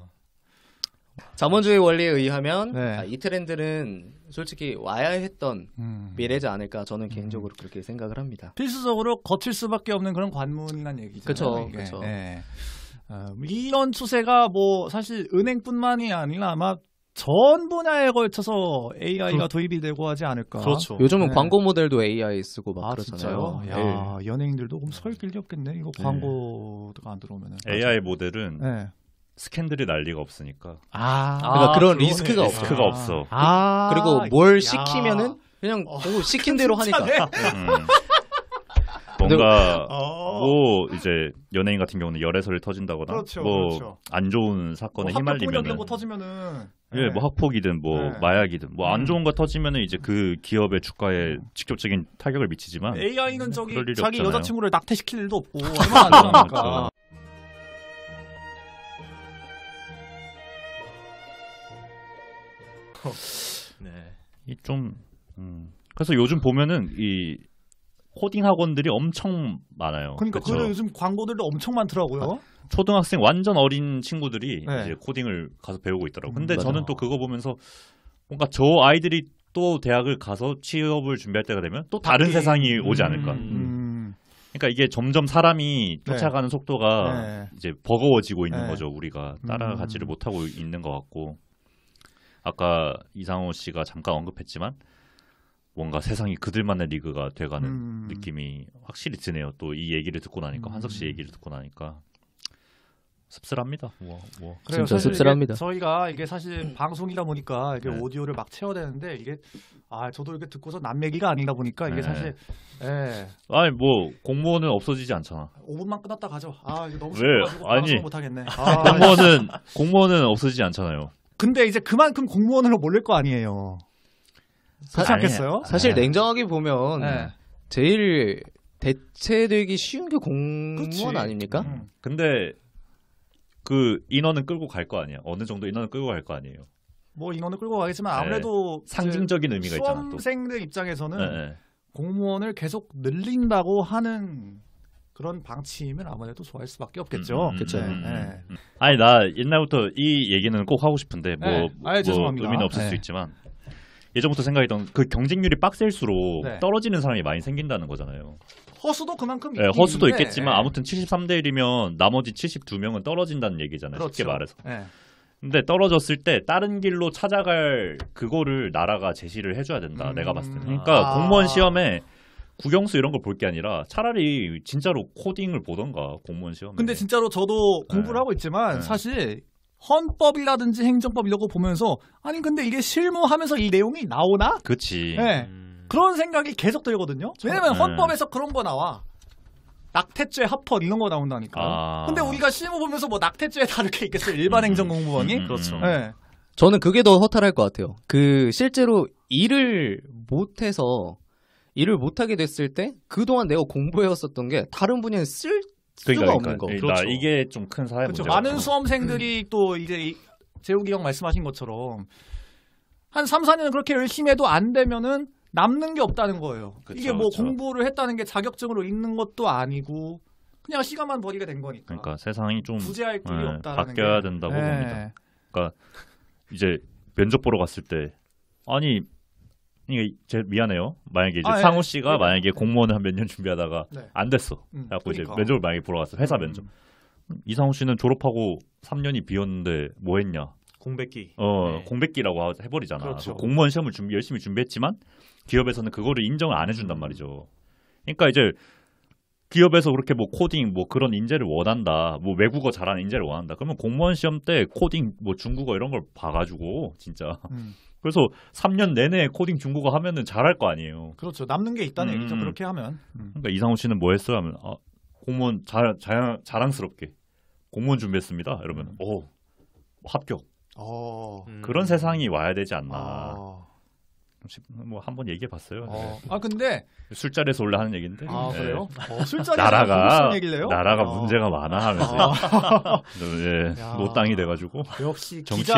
자본주의 원리에 의하면 네. 이 트렌드는 솔직히 와야 했던 미래지 않을까 저는 개인적으로 그렇게 생각을 합니다. 필수적으로 거칠 수밖에 없는 그런 관문이란 얘기죠. 그쵸, 그쵸. 네. 이런 추세가 뭐 사실 은행뿐만이 아니라 아마 전 분야에 걸쳐서 AI가 도입이 되고 하지 않을까. 그렇죠. 요즘은 네. 광고 모델도 AI 쓰고 막 그렇잖아요. 그러잖아요. 야, 연예인들도 그럼 설 길이 없겠네. 이거 광고가 안 들어오면은. AI 모델은 네. 스캔들이 날 리가 없으니까. 그러니까 그런 그러네. 리스크가 없어. 리스크가 없어. 그리고 뭘 야. 시키면은 그냥 시킨 대로 하니까. 뭔가 뭐 이제 연예인 같은 경우는 열애설이 터진다거나 그렇죠, 뭐 그렇죠. 안 좋은 사건에 뭐 휘말리면은 이런 거 터지면은 예, 뭐 학폭이든 뭐 네. 마약이든 뭐 안 좋은 거 터지면은 이제 그 기업의 주가에 직접적인 타격을 미치지만 AI는 저기 그럴 일이 자기 없잖아요. 여자친구를 낙태시킬 일도 없고 얼마나 안 좋아하니까. 네. 이 좀 그래서 요즘 보면은 이 코딩 학원들이 엄청 많아요. 그러니까 그쵸? 그래서 요즘 광고들도 엄청 많더라고요. 초등학생 완전 어린 친구들이 네. 이제 코딩을 가서 배우고 있더라고요. 근데 맞아. 저는 또 그거 보면서 뭔가 저 아이들이 또 대학을 가서 취업을 준비할 때가 되면 또 다른 바뀌- 세상이 오지 않을까. 그러니까 이게 점점 사람이 네. 쫓아가는 속도가 네. 이제 버거워지고 있는 네. 거죠. 우리가 따라가지를 못하고 있는 것 같고 아까 이상호 씨가 잠깐 언급했지만 뭔가 세상이 그들만의 리그가 돼가는 느낌이 확실히 드네요. 또 이 얘기를 듣고 나니까 한석 씨 얘기를 듣고 나니까 씁쓸합니다. 뭐. 그래요. 진짜 사실 씁쓸합니다. 저희가 이게 사실 방송이다 보니까 이게 네. 오디오를 막 채워야 되는데 이게 저도 이렇게 듣고서 남 얘기가 아니다 보니까 이게 네. 사실 아니 뭐 공무원은 없어지지 않잖아. 5분만 끝났다 가죠. 이거 너무 왜? 슬퍼가지고 아니. 방송 못 하겠네. 공무원은 없어지지 않잖아요. 근데 이제 그만큼 공무원으로 몰릴 거 아니에요. 그렇지 아니, 않겠어요? 사실 네. 냉정하게 보면 네. 제일 대체되기 쉬운 게 공무원 그렇지. 아닙니까? 근데 그 인원은 끌고 갈 거 아니야. 어느 정도 인원은 끌고 갈 거 아니에요. 뭐 인원을 끌고 가겠지만 아무래도 상징적인 의미가 있잖아. 또. 수험생들 입장에서는 네. 공무원을 계속 늘린다고 하는 그런 방침을 아무래도 좋아할 수밖에 없겠죠. 그쵸. 네. 아니 나 옛날부터 이 얘기는 꼭 하고 싶은데 네. 죄송합니다. 의미는 없을 네. 수 있지만 예전부터 생각했던 그 경쟁률이 빡셀수록 네. 떨어지는 사람이 많이 생긴다는 거잖아요. 허수도 그만큼 네, 허수도 있는데, 있겠지만 아무튼 73대 1이면 나머지 72명은 떨어진다는 얘기잖아요. 그렇죠. 쉽게 말해서. 네. 근데 떨어졌을 때 다른 길로 찾아갈 그거를 나라가 제시를 해줘야 된다. 내가 봤을 때. 그러니까 공무원 시험에 국영수 이런 걸 볼 게 아니라 차라리 진짜로 코딩을 보던가 공무원 시험에. 근데 진짜로 저도 공부를 네. 하고 있지만 네. 사실 헌법이라든지 행정법 이런 거 보면서 아니 근데 이게 실무하면서 이 내용이 나오나? 그치. 네. 그런 생각이 계속 들거든요. 왜냐면 네. 헌법에서 그런 거 나와. 낙태죄 합헌 이런 거 나온다니까. 근데 우리가 실무 보면서 뭐 낙태죄에 다를 게 있겠어요. 일반 행정 공무원이? 그렇죠. 네. 저는 그게 더 허탈할 것 같아요. 그 실제로 일을 못하게 됐을 때 그동안 내가 공부해왔었던 게 다른 분야에 쓸 수가 없는 거. 그러니까 그렇죠. 이게 좀 큰 사회 그렇죠. 문제가 많은 수험생들이 또 이제 재욱이 형 말씀하신 것처럼 한 3, 4년을 그렇게 열심히 해도 안 되면은 남는 게 없다는 거예요. 그쵸, 이게 뭐 그쵸. 공부를 했다는 게 자격증으로 있는 것도 아니고 그냥 시간만 버리게 된 거니까. 그러니까 세상이 좀 구제할 길이 없다라는 바뀌어야 게. 된다고 네. 봅니다. 그러니까 이제 면접 보러 갔을 때 아니 이게 미안해요. 만약에 이제 아, 상호 예. 씨가 만약에 공무원을 한 몇 년 준비하다가 네. 안 됐어. 그래갖고 이제 그러니까. 면접을 만약에 보러 갔어. 회사 면접. 이상호 씨는 졸업하고 3년이 비었는데 뭐 했냐? 공백기. 공백기라고 해버리잖아. 그렇죠. 공무원 시험을 열심히 준비했지만 기업에서는 그거를 인정을 안 해준단 말이죠. 그러니까 이제 기업에서 그렇게 뭐 코딩 뭐 그런 인재를 원한다, 뭐 외국어 잘하는 인재를 원한다. 그러면 공무원 시험 때 코딩 뭐 중국어 이런 걸 봐가지고 진짜. 그래서 3년 내내 코딩 중국어 하면은 잘할 거 아니에요. 그렇죠. 남는 게 있다는 얘기죠. 그렇게 하면. 그러니까 이상호 씨는 뭐 했어요? 하면 공무원 자랑스럽게 공무원 준비했습니다. 이러면 합격. 그런 세상이 와야 되지 않나. 뭐 한번 얘기해봤어요. 근데 술자리에서 원래 하는 얘기인데. 그래요? 술자리에서 무슨 얘기를 해요? 나라가 문제가 많아 하면서 노땅이 돼가지고. 역시 정치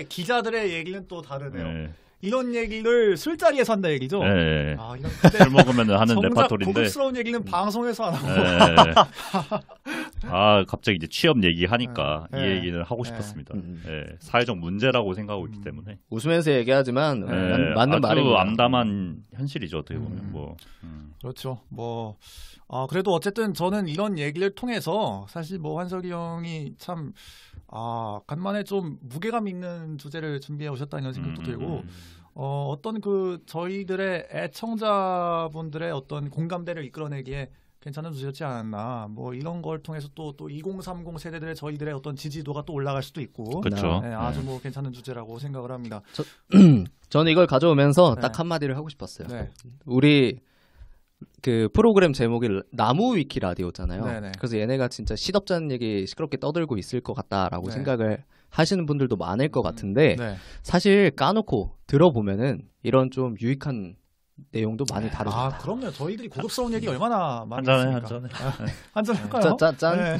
기자들의 얘기는 또 다르네요. 이런 얘기를 술자리에서 한다 얘기죠. 네. 술 먹으면 하는 레파토리인데. 고급스러운 얘기는 방송에서 하는 거. 갑자기 이제 취업 얘기하니까 이 얘기를 하고 싶었습니다. 사회적 문제라고 생각하고 있기 때문에. 웃으면서 얘기하지만 맞는 말입니다. 암담한 현실이죠. 어떻게 보면 그렇죠. 그래도 어쨌든 저는 이런 얘기를 통해서 사실 환석이 형이 참 간만에 좀 무게감 있는 주제를 준비해 오셨다 이런 생각도 들고 어떤 저희들의 애청자분들의 어떤 공감대를 이끌어내기에 괜찮은 주제였지 않았나. 이런 걸 통해서 또 2030 세대들의 저희들의 어떤 지지도가 또 올라갈 수도 있고. 그렇죠. 아주 괜찮은 주제라고 생각을 합니다. 저는 이걸 가져오면서 딱 한마디를 하고 싶었어요. 우리 그 프로그램 제목이 나무 위키 라디오잖아요. 네네. 그래서 얘네가 진짜 시덥잖은 얘기 시끄럽게 떠들고 있을 것 같다라고 생각을 하시는 분들도 많을 것 같은데 사실 까놓고 들어보면은 이런 좀 유익한 내용도 많이 다루잖아요. 그럼요. 저희들이 고급스러운 얘기 얼마나 많이 했습니까? 한잔 할까요? 짠.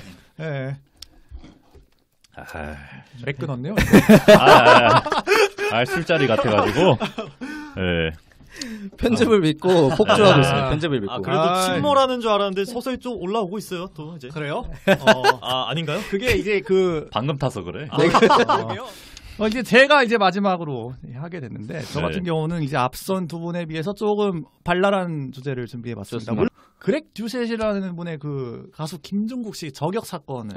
맥 끊었네요. 술자리 같아가지고. 편집을 믿고 폭주하고 있어요. 편집을 믿고. 그래도 침몰하는 줄 알았는데 서서히 좀 올라오고 있어요. 또 이제. 그래요? 아닌가요? 그게 이제 방금 타서 그래. 이제 제가 이제 마지막으로 하게 됐는데 저 같은 경우는 이제 앞선 두 분에 비해서 조금 발랄한 주제를 준비해봤습니다. 그렉 듀셋이라는 분의 그 가수 김종국 씨 저격 사건을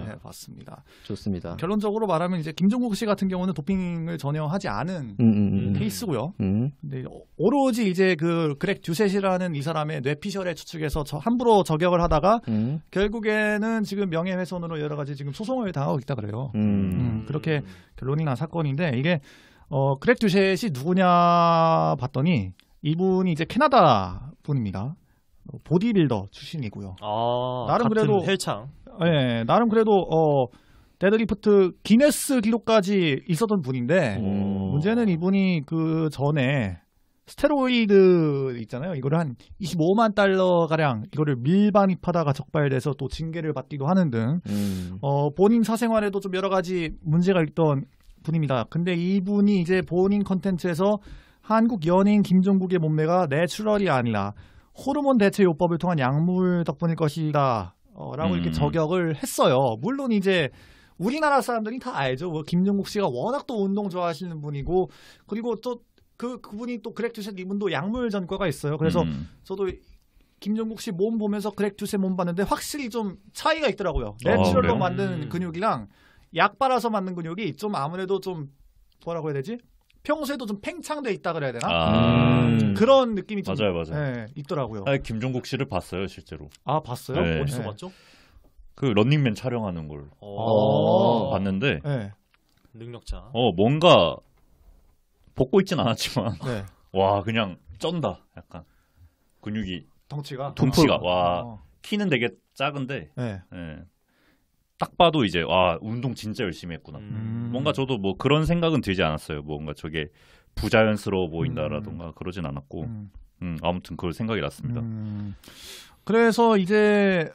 해봤습니다. 좋습니다. 결론적으로 말하면 이제 김종국 씨 같은 경우는 도핑을 전혀 하지 않은 케이스고요. 근데 오로지 이제 그 그렉 듀셋이라는 이 사람의 뇌피셜에 추측해서 함부로 저격을 하다가 결국에는 지금 명예훼손으로 여러 가지 지금 소송을 당하고 있다 그래요. 그렇게 결론이 난 사건인데 이게 그렉 듀셋이 누구냐 봤더니 이분이 이제 캐나다 분입니다. 보디빌더 출신이고요. 나름 그래도 헬창. 나름 그래도 데드리프트 기네스 기록까지 있었던 분인데 문제는 이분이 그 전에 스테로이드 있잖아요. 이거를 한 25만 달러 가량 이거를 밀반입하다가 적발돼서 또 징계를 받기도 하는 등 본인 사생활에도 좀 여러 가지 문제가 있던 분입니다. 근데 이분이 이제 본인 컨텐츠에서 한국 연예인 김종국의 몸매가 내추럴이 아니라 호르몬 대체 요법을 통한 약물 덕분일 것이다 라고 이렇게 저격을 했어요. 물론 이제 우리나라 사람들이 다 알죠. 김종국 씨가 워낙 또 운동 좋아하시는 분이고 그리고 또 그분이 또 그렉 듀셋 이분도 약물 전과가 있어요. 그래서 저도 김종국 씨 몸 보면서 그렉 듀셋 몸 봤는데 확실히 좀 차이가 있더라고요. 내추럴로 만든 근육이랑 약 빨아서 만든 근육이 좀 아무래도 좀 뭐라고 해야 되지? 평소에도 좀 팽창돼 있다 그래야 되나? 그런 느낌이 좀 맞아요. 있더라고요. 김종국 씨를 봤어요 실제로. 봤어요? 네. 어디서 봤죠? 그 런닝맨 촬영하는 걸 봤는데 능력자. 뭔가 벗고 있진 않았지만 와 그냥 쩐다. 약간 근육이 덩치가 와 키는 되게 작은데 딱 봐도 이제 운동 진짜 열심히 했구나. 뭔가 저도 뭐 그런 생각은 들지 않았어요. 뭔가 저게 부자연스러워 보인다라던가 그러진 않았고 아무튼 그걸 생각이 났습니다. 그래서 이제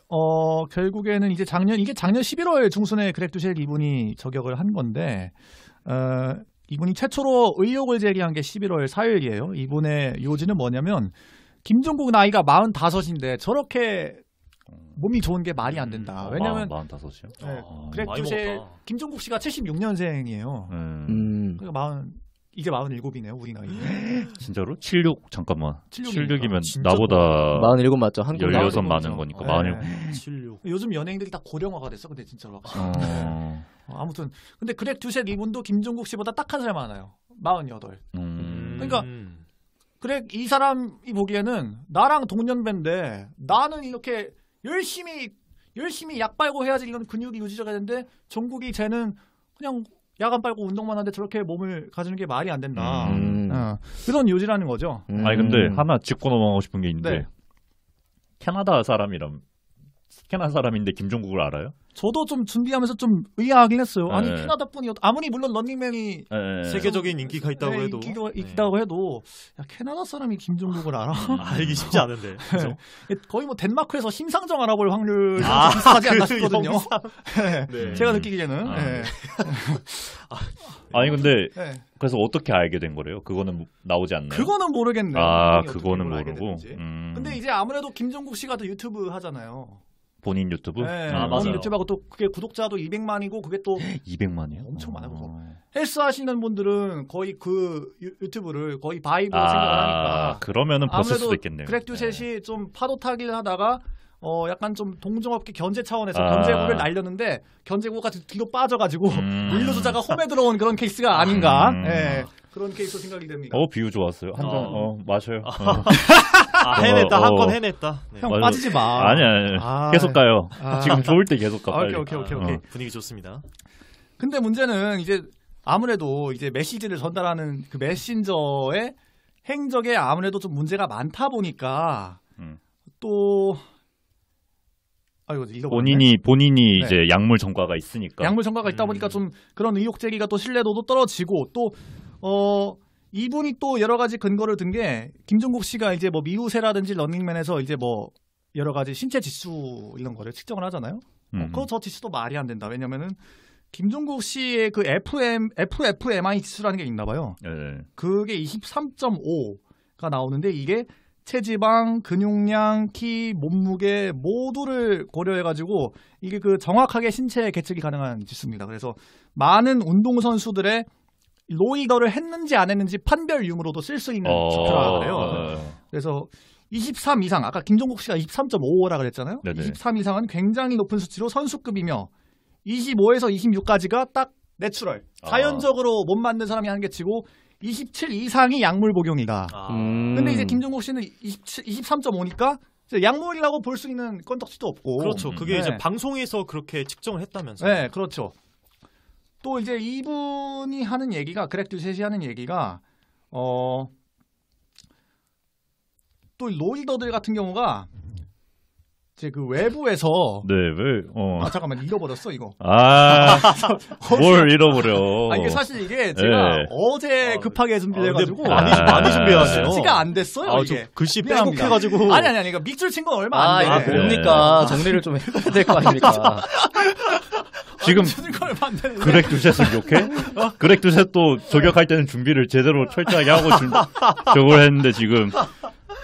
결국에는 이제 작년 11월 중순에 그렉 듀셋 이분이 저격을 한 건데 이분이 최초로 의혹을 제기한 게 11월 4일이에요. 이분의 요지는 뭐냐면 김종국 나이가 45인데 저렇게 몸이 좋은 게 말이 안 된다. 왜냐면 45이요? 그렉 듀셋 김종국 씨가 76년생이에요. 그러니까 이제 47이네요, 우리 나이. 진짜로? 76 잠깐만. 76이면 진짜 나보다 47 맞죠? 한국 16 나이. 많은 거니까. 네. 47. 76. 요즘 연예인들이 다 고령화가 됐어, 근데 진짜로. 어. 아무튼 근데 그렉 듀셋 이분도 김종국 씨보다 딱 한 살 많아요. 48. 그러니까 그렉 이 사람이 보기에는 나랑 동년배인데 나는 이렇게 열심히 약 빨고 해야지 이런 근육이 유지가 되는데 종국이 쟤는 그냥 야간 빨고 운동만 하는데 저렇게 몸을 가지는 게 말이 안 된다. 그런 요지라는 거죠. 아니 근데 하나 짚고 넘어가고 싶은 게 있는데 네. 캐나다 사람인데 김종국을 알아요? 저도 좀 준비하면서 좀 의아하긴 했어요. 아니 네. 캐나다 분이 아무리 물론 런닝맨이 세계적인 인기가 있다고 네, 해도 있다고 해도 야, 캐나다 사람이 김종국을 알아? 알기 쉽지 않은데. 그죠? 거의 뭐 덴마크에서 심상정 알아볼 확률 비슷하지 않나 싶거든요. 네. 제가 느끼기에는. 네. 아니 근데 네. 그래서 어떻게 알게 된 거래요? 그거는 나오지 않나요? 그거는 모르겠네요. 아 어떻게 그거는 그걸 알게 모르고. 됐는지. 근데 이제 아무래도 김종국 씨가 또 유튜브 하잖아요. 본인 유튜브? 네, 아, 본인 맞아요. 유튜브하고 또 그게 구독자도 200만이고 그게 또 200만이요? 엄청 많아요. 헬스 하시는 분들은 거의 그 유튜브를 거의 바이브로 생각을 하니까 그러면은 벗을 아무래도 수도 있겠네요. 그렉 듀셋이 좀 파도 타기를 하다가 약간 좀 동종업계 견제 차원에서 아. 견제구를 날렸는데 견제구가 뒤로 빠져가지고 물류주자가 홈에 들어온 그런 케이스가 아닌가 예, 그런 케이스로 생각이 됩니다. 비유 좋았어요. 한 잔 마셔요. 해냈다. 한 건 해냈다. 네. 형 맞아. 빠지지 마. 아니 계속 가요. 아. 지금 좋을 때 계속 가. 빨리. 오케이. 분위기 좋습니다. 근데 문제는 이제 아무래도 이제 메시지를 전달하는 그 메신저의 행적에 아무래도 좀 문제가 많다 보니까 또 잃어버렸네. 본인이 네. 이제 약물 전과가 있으니까. 약물 전과가 있다 보니까 좀 그런 의혹 제기가 또 신뢰도도 떨어지고 또 이분이 또 여러 가지 근거를 든 게 김종국 씨가 이제 뭐 미우새라든지 런닝맨에서 이제 뭐 여러 가지 신체 지수 이런 거를 측정을 하잖아요. 저 지수도 말이 안 된다. 왜냐면은 김종국 씨의 그 FFMI 지수라는 게 있나 봐요. 네. 그게 23.5가 나오는데 이게 체지방, 근육량, 키, 몸무게 모두를 고려해가지고 이게 그 정확하게 신체 계측이 가능한 지수입니다. 그래서 많은 운동선수들의 로이더를 했는지 안 했는지 판별 유무로도 쓸 수 있는 지표라 그래요. 그래서 23 이상, 아까 김종국 씨가 23.5라 그랬잖아요. 네네. 23 이상은 굉장히 높은 수치로 선수급이며 25에서 26까지가 딱 내추럴, 자연적으로 못 만든 사람이 하는 게 치고 27 이상이 약물 복용이다. 근데 이제 김종국 씨는 23.5니까 약물이라고 볼 수 있는 건덕지도 없고. 그렇죠. 그게 이제 방송에서 그렇게 측정을 했다면서요. 네, 그렇죠. 또 이제 이분이 하는 얘기가 그렉 듀셋이 하는 얘기가 또 로이더들 같은 경우가 이제 그 외부에서 잠깐만 잃어버렸어 이거. 뭘 잃어버려. 이게 사실 이게 제가 네. 어제 급하게 준비를 해가지고 많이 준비하세요. 시가 안 됐어요. 이게 글씨 빼곡해가지고. 아니 그러니까 밑줄 친 건 얼마 안 돼. 뭡니까? 정리를 좀 해야 될 거 아닙니까? 지금 그렉 듀셋을 욕해? 그렉 듀셋도 저격할 때는 준비를 제대로 철저하게 하고 저걸 했는데 지금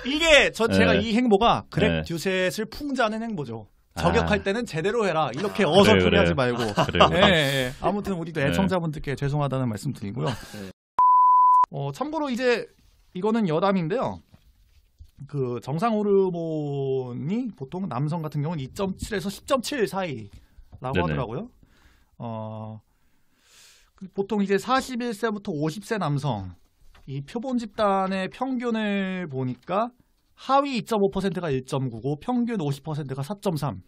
이게 제가 이 행보가 그렉 듀셋을 풍자하는 행보죠. 저격할 때는 제대로 해라. 이렇게 어설프게 하지 말고. 예. 아무튼 우리도 애청자분들께 죄송하다는 말씀 드리고요. 참고로 이제 이거는 여담인데요. 그 정상 호르몬이 보통 남성 같은 경우는 2.7에서 10.7 사이라고 하더라고요. 보통 이제 41세부터 50세 남성 이 표본 집단의 평균을 보니까 하위 2.5%가 1.9고 평균 50%가 4.3.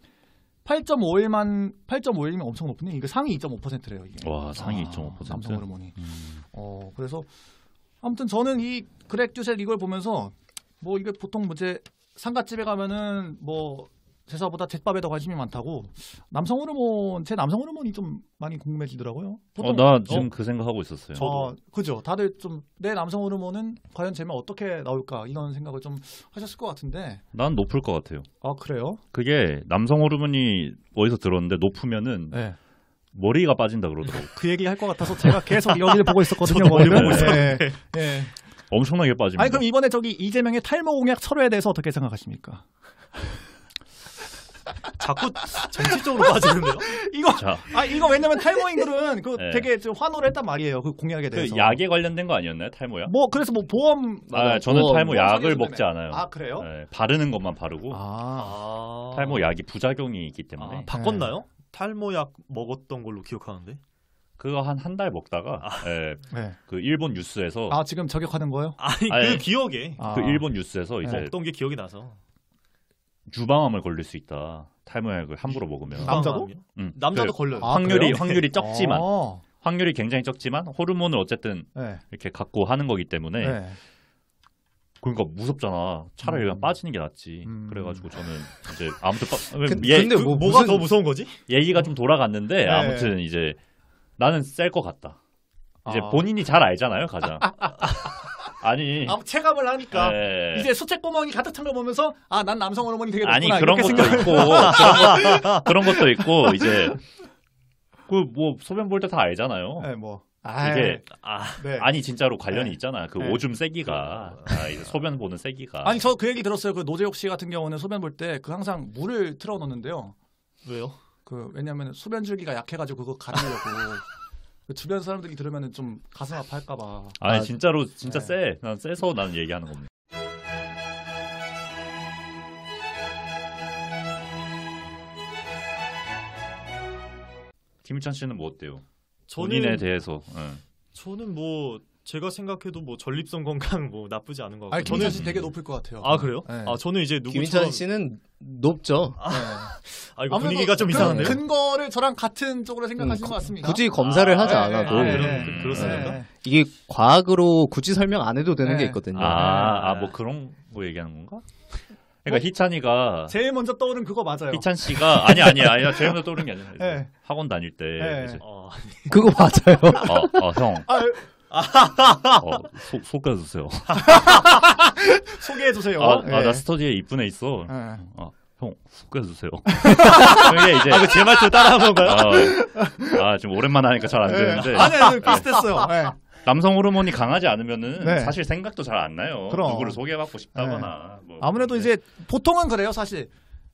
8.51이면 엄청 높네. 이거 상위 2.5%래요, 이게. 와, 상위 2.5%. 남성 호르몬이. 그래서 아무튼 저는 이 그렉 듀셋 이걸 보면서 뭐 이게 보통 이제 상가집에 가면은 뭐 제사보다 jet밥에 더 관심이 많다고 제 남성 호르몬이 좀 많이 궁금해지더라고요. 나 지금 그 생각하고 있었어요. 그죠. 다들 좀 내 남성 호르몬은 과연 쟤면 어떻게 나올까 이런 생각을 좀 하셨을 것 같은데. 난 높을 것 같아요. 그래요? 그게 남성 호르몬이 어디서 들었는데 높으면은 머리가 빠진다 그러더라고요. 그 얘기 할 것 같아서 제가 계속 여기를 보고 있었거든요. 머리 보고 있었는데. 엄청나게 빠집니다. 아니 그럼 이번에 이재명의 탈모 공약 철회에 대해서 어떻게 생각하십니까? 자꾸 정치적으로 빠지는데요? 이거 왜냐면 탈모인들은 그 네. 되게 좀 환호를 했단 말이에요. 그 공약에 대해서. 그 약에 관련된 거 아니었나요? 탈모약? 뭐 그래서 뭐 보험 저는 탈모 보험 약을 상해주는 먹지 않아요. 아 그래요? 네, 바르는 것만 바르고 탈모 약이 부작용이 있기 때문에 바꿨나요? 탈모약 먹었던 걸로 기억하는데. 그거 한 달 먹다가 그 일본 뉴스에서 지금 저격하는 거예요? 그 기억에 그 일본 뉴스에서 이제 먹던 게 기억이 나서 유방암을 걸릴 수 있다. 탈모약을 함부로 먹으면. 남자도? 남자도 걸려요. 확률이 적지만 확률이 굉장히 적지만 호르몬을 어쨌든 이렇게 갖고 하는 거기 때문에 그러니까 무섭잖아. 차라리 그냥 빠지는 게 낫지. 그래가지고 저는 이제 아무튼 근데 뭐가 더 무서운 거지? 얘기가 좀 돌아갔는데 아무튼 이제 나는 셀 것 같다. 이제 본인이 잘 알잖아요, 가장. 아니 체감을 하니까 이제 수채구멍이 가득 찬 거 보면서 난 남성 호르몬이 되게 높구나. 아니 그런 것도 있고 그런 것도 있고 이제 그 뭐 소변 볼 때 다 알잖아요. 이게 아니 진짜로 관련이 있잖아. 그 오줌 세기가 이제 소변 보는 세기가. 아니 저 그 얘기 들었어요. 그 노재욱 씨 같은 경우는 소변 볼 때 그 항상 물을 틀어 놓는데요. 왜요? 왜냐면 소변 줄기가 약해가지고 그거 가리려고. 주변 사람들이 들으면 좀 가슴 아파할까봐. 아니 진짜로 진짜 세. 난 세서 나는 얘기하는 겁니다. 김희찬 씨는 뭐 어때요? 본인에 대해서. 저는 뭐 제가 생각해도 뭐 전립선 건강 뭐 나쁘지 않은 것 같아요. 김희찬 씨 되게 높을 것 같아요. 그래요? 저는 이제 김희찬 씨는 높죠. 이거 분위기가 좀 이상한데요? 근거를 저랑 같은 쪽으로 생각하시는 것 같습니다. 굳이 검사를 하지 않아도 그렇습니까? 이게 과학으로 굳이 설명 안 해도 되는 게 있거든요. 뭐 그런 거 얘기하는 건가? 그러니까 희찬이가 제일 먼저 떠오른 그거 맞아요. 희찬 씨가 아니야 제일 먼저 떠오른 게 아니라 학원 다닐 때 이제 그거 맞아요. 형 소개해주세요. 소개해주세요. 나 스터디에 이쁜 애 있어. 형 소개해주세요. 그게 이제 그 제 말투 따라한 건가요? 좀 오랜만에 하니까 잘 안 되는데. 아니 비슷했어요. 남성 호르몬이 강하지 않으면은 사실 생각도 잘 안 나요. 그럼. 누구를 소개받고 싶다거나. 아무래도 이제 보통은 그래요, 사실.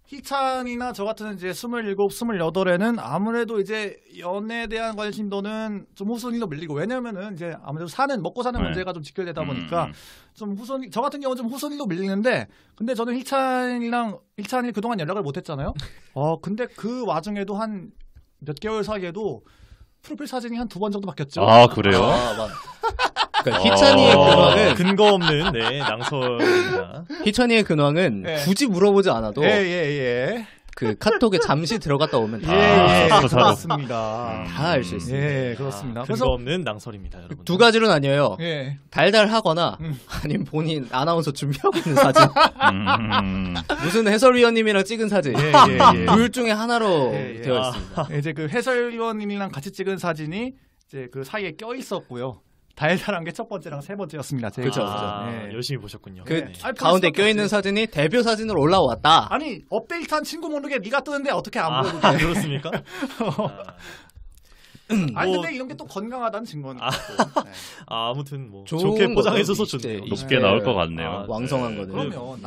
희찬이나 저 같은 이제 27, 28에는 아무래도 이제 연애에 대한 관심도는 좀 후순위로 밀리고, 왜냐면은 이제 아무래도 먹고 사는 문제가 좀 직결되다 보니까 좀 저 같은 경우는 좀 후순위로 밀리는데, 근데 저는 희찬이 그동안 연락을 못 했잖아요. 근데 그 와중에도 한 몇 개월 사이에도 프로필 사진이 한 2번 정도 바뀌었죠. 그래요? 그러니까 희찬이의 근황은 근거 없는 낭설입니다. 희찬이의 근황은 굳이 물어보지 않아도 그 카톡에 잠시 들어갔다 오면 그렇습니다. 다 알 수 있습니다. 그렇습니다. 근거 없는 낭설입니다, 여러분. 두 가지로 나뉘어요. 달달하거나 아니면 본인 아나운서 준비하고 있는 사진. 무슨 해설위원님이랑 찍은 사진. 둘 중에 하나로 되어 있습니다. 이제 그 해설위원님이랑 같이 찍은 사진이 이제 그 사이에 껴 있었고요. 달달한 게 첫 번째랑 세 번째였습니다. 그렇죠. 열심히 보셨군요. 가운데 껴있는 사진이 대표 사진으로 올라왔다. 아니 업데이트한 친구 모르게 네가 뜨는데 어떻게 안 보여? 그렇습니까? 아니 근데 이런 게 또 건강하다는 증거는 아무튼 뭐 좋게 포장해줘서 좋네요. 높게 나올 것 같네요. 왕성한 거는. 그러면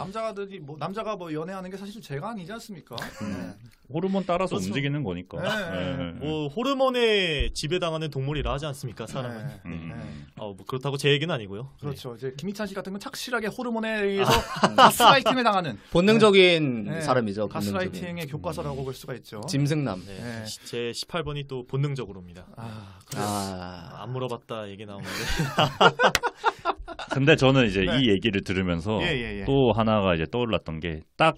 남자가 뭐 연애하는 게 사실 죄가 아니지 않습니까? 호르몬 따라서 움직이는 거니까. 뭐 호르몬에 지배당하는 동물이라 하지 않습니까, 사람은? 뭐 그렇다고 제 얘기는 아니고요. 그렇죠. 이제 김희찬 씨 같은 건 착실하게 호르몬에 의해서 가스라이팅을 당하는 본능적인 사람이죠. 가스라이팅의 교과서라고 볼 수가 있죠. 짐승남. 제 18번이 또 본능적으로입니다. 안 물어봤다 얘기 나오는데. 근데 저는 이제 이 얘기를 들으면서 또 하나가 이제 떠올랐던 게 딱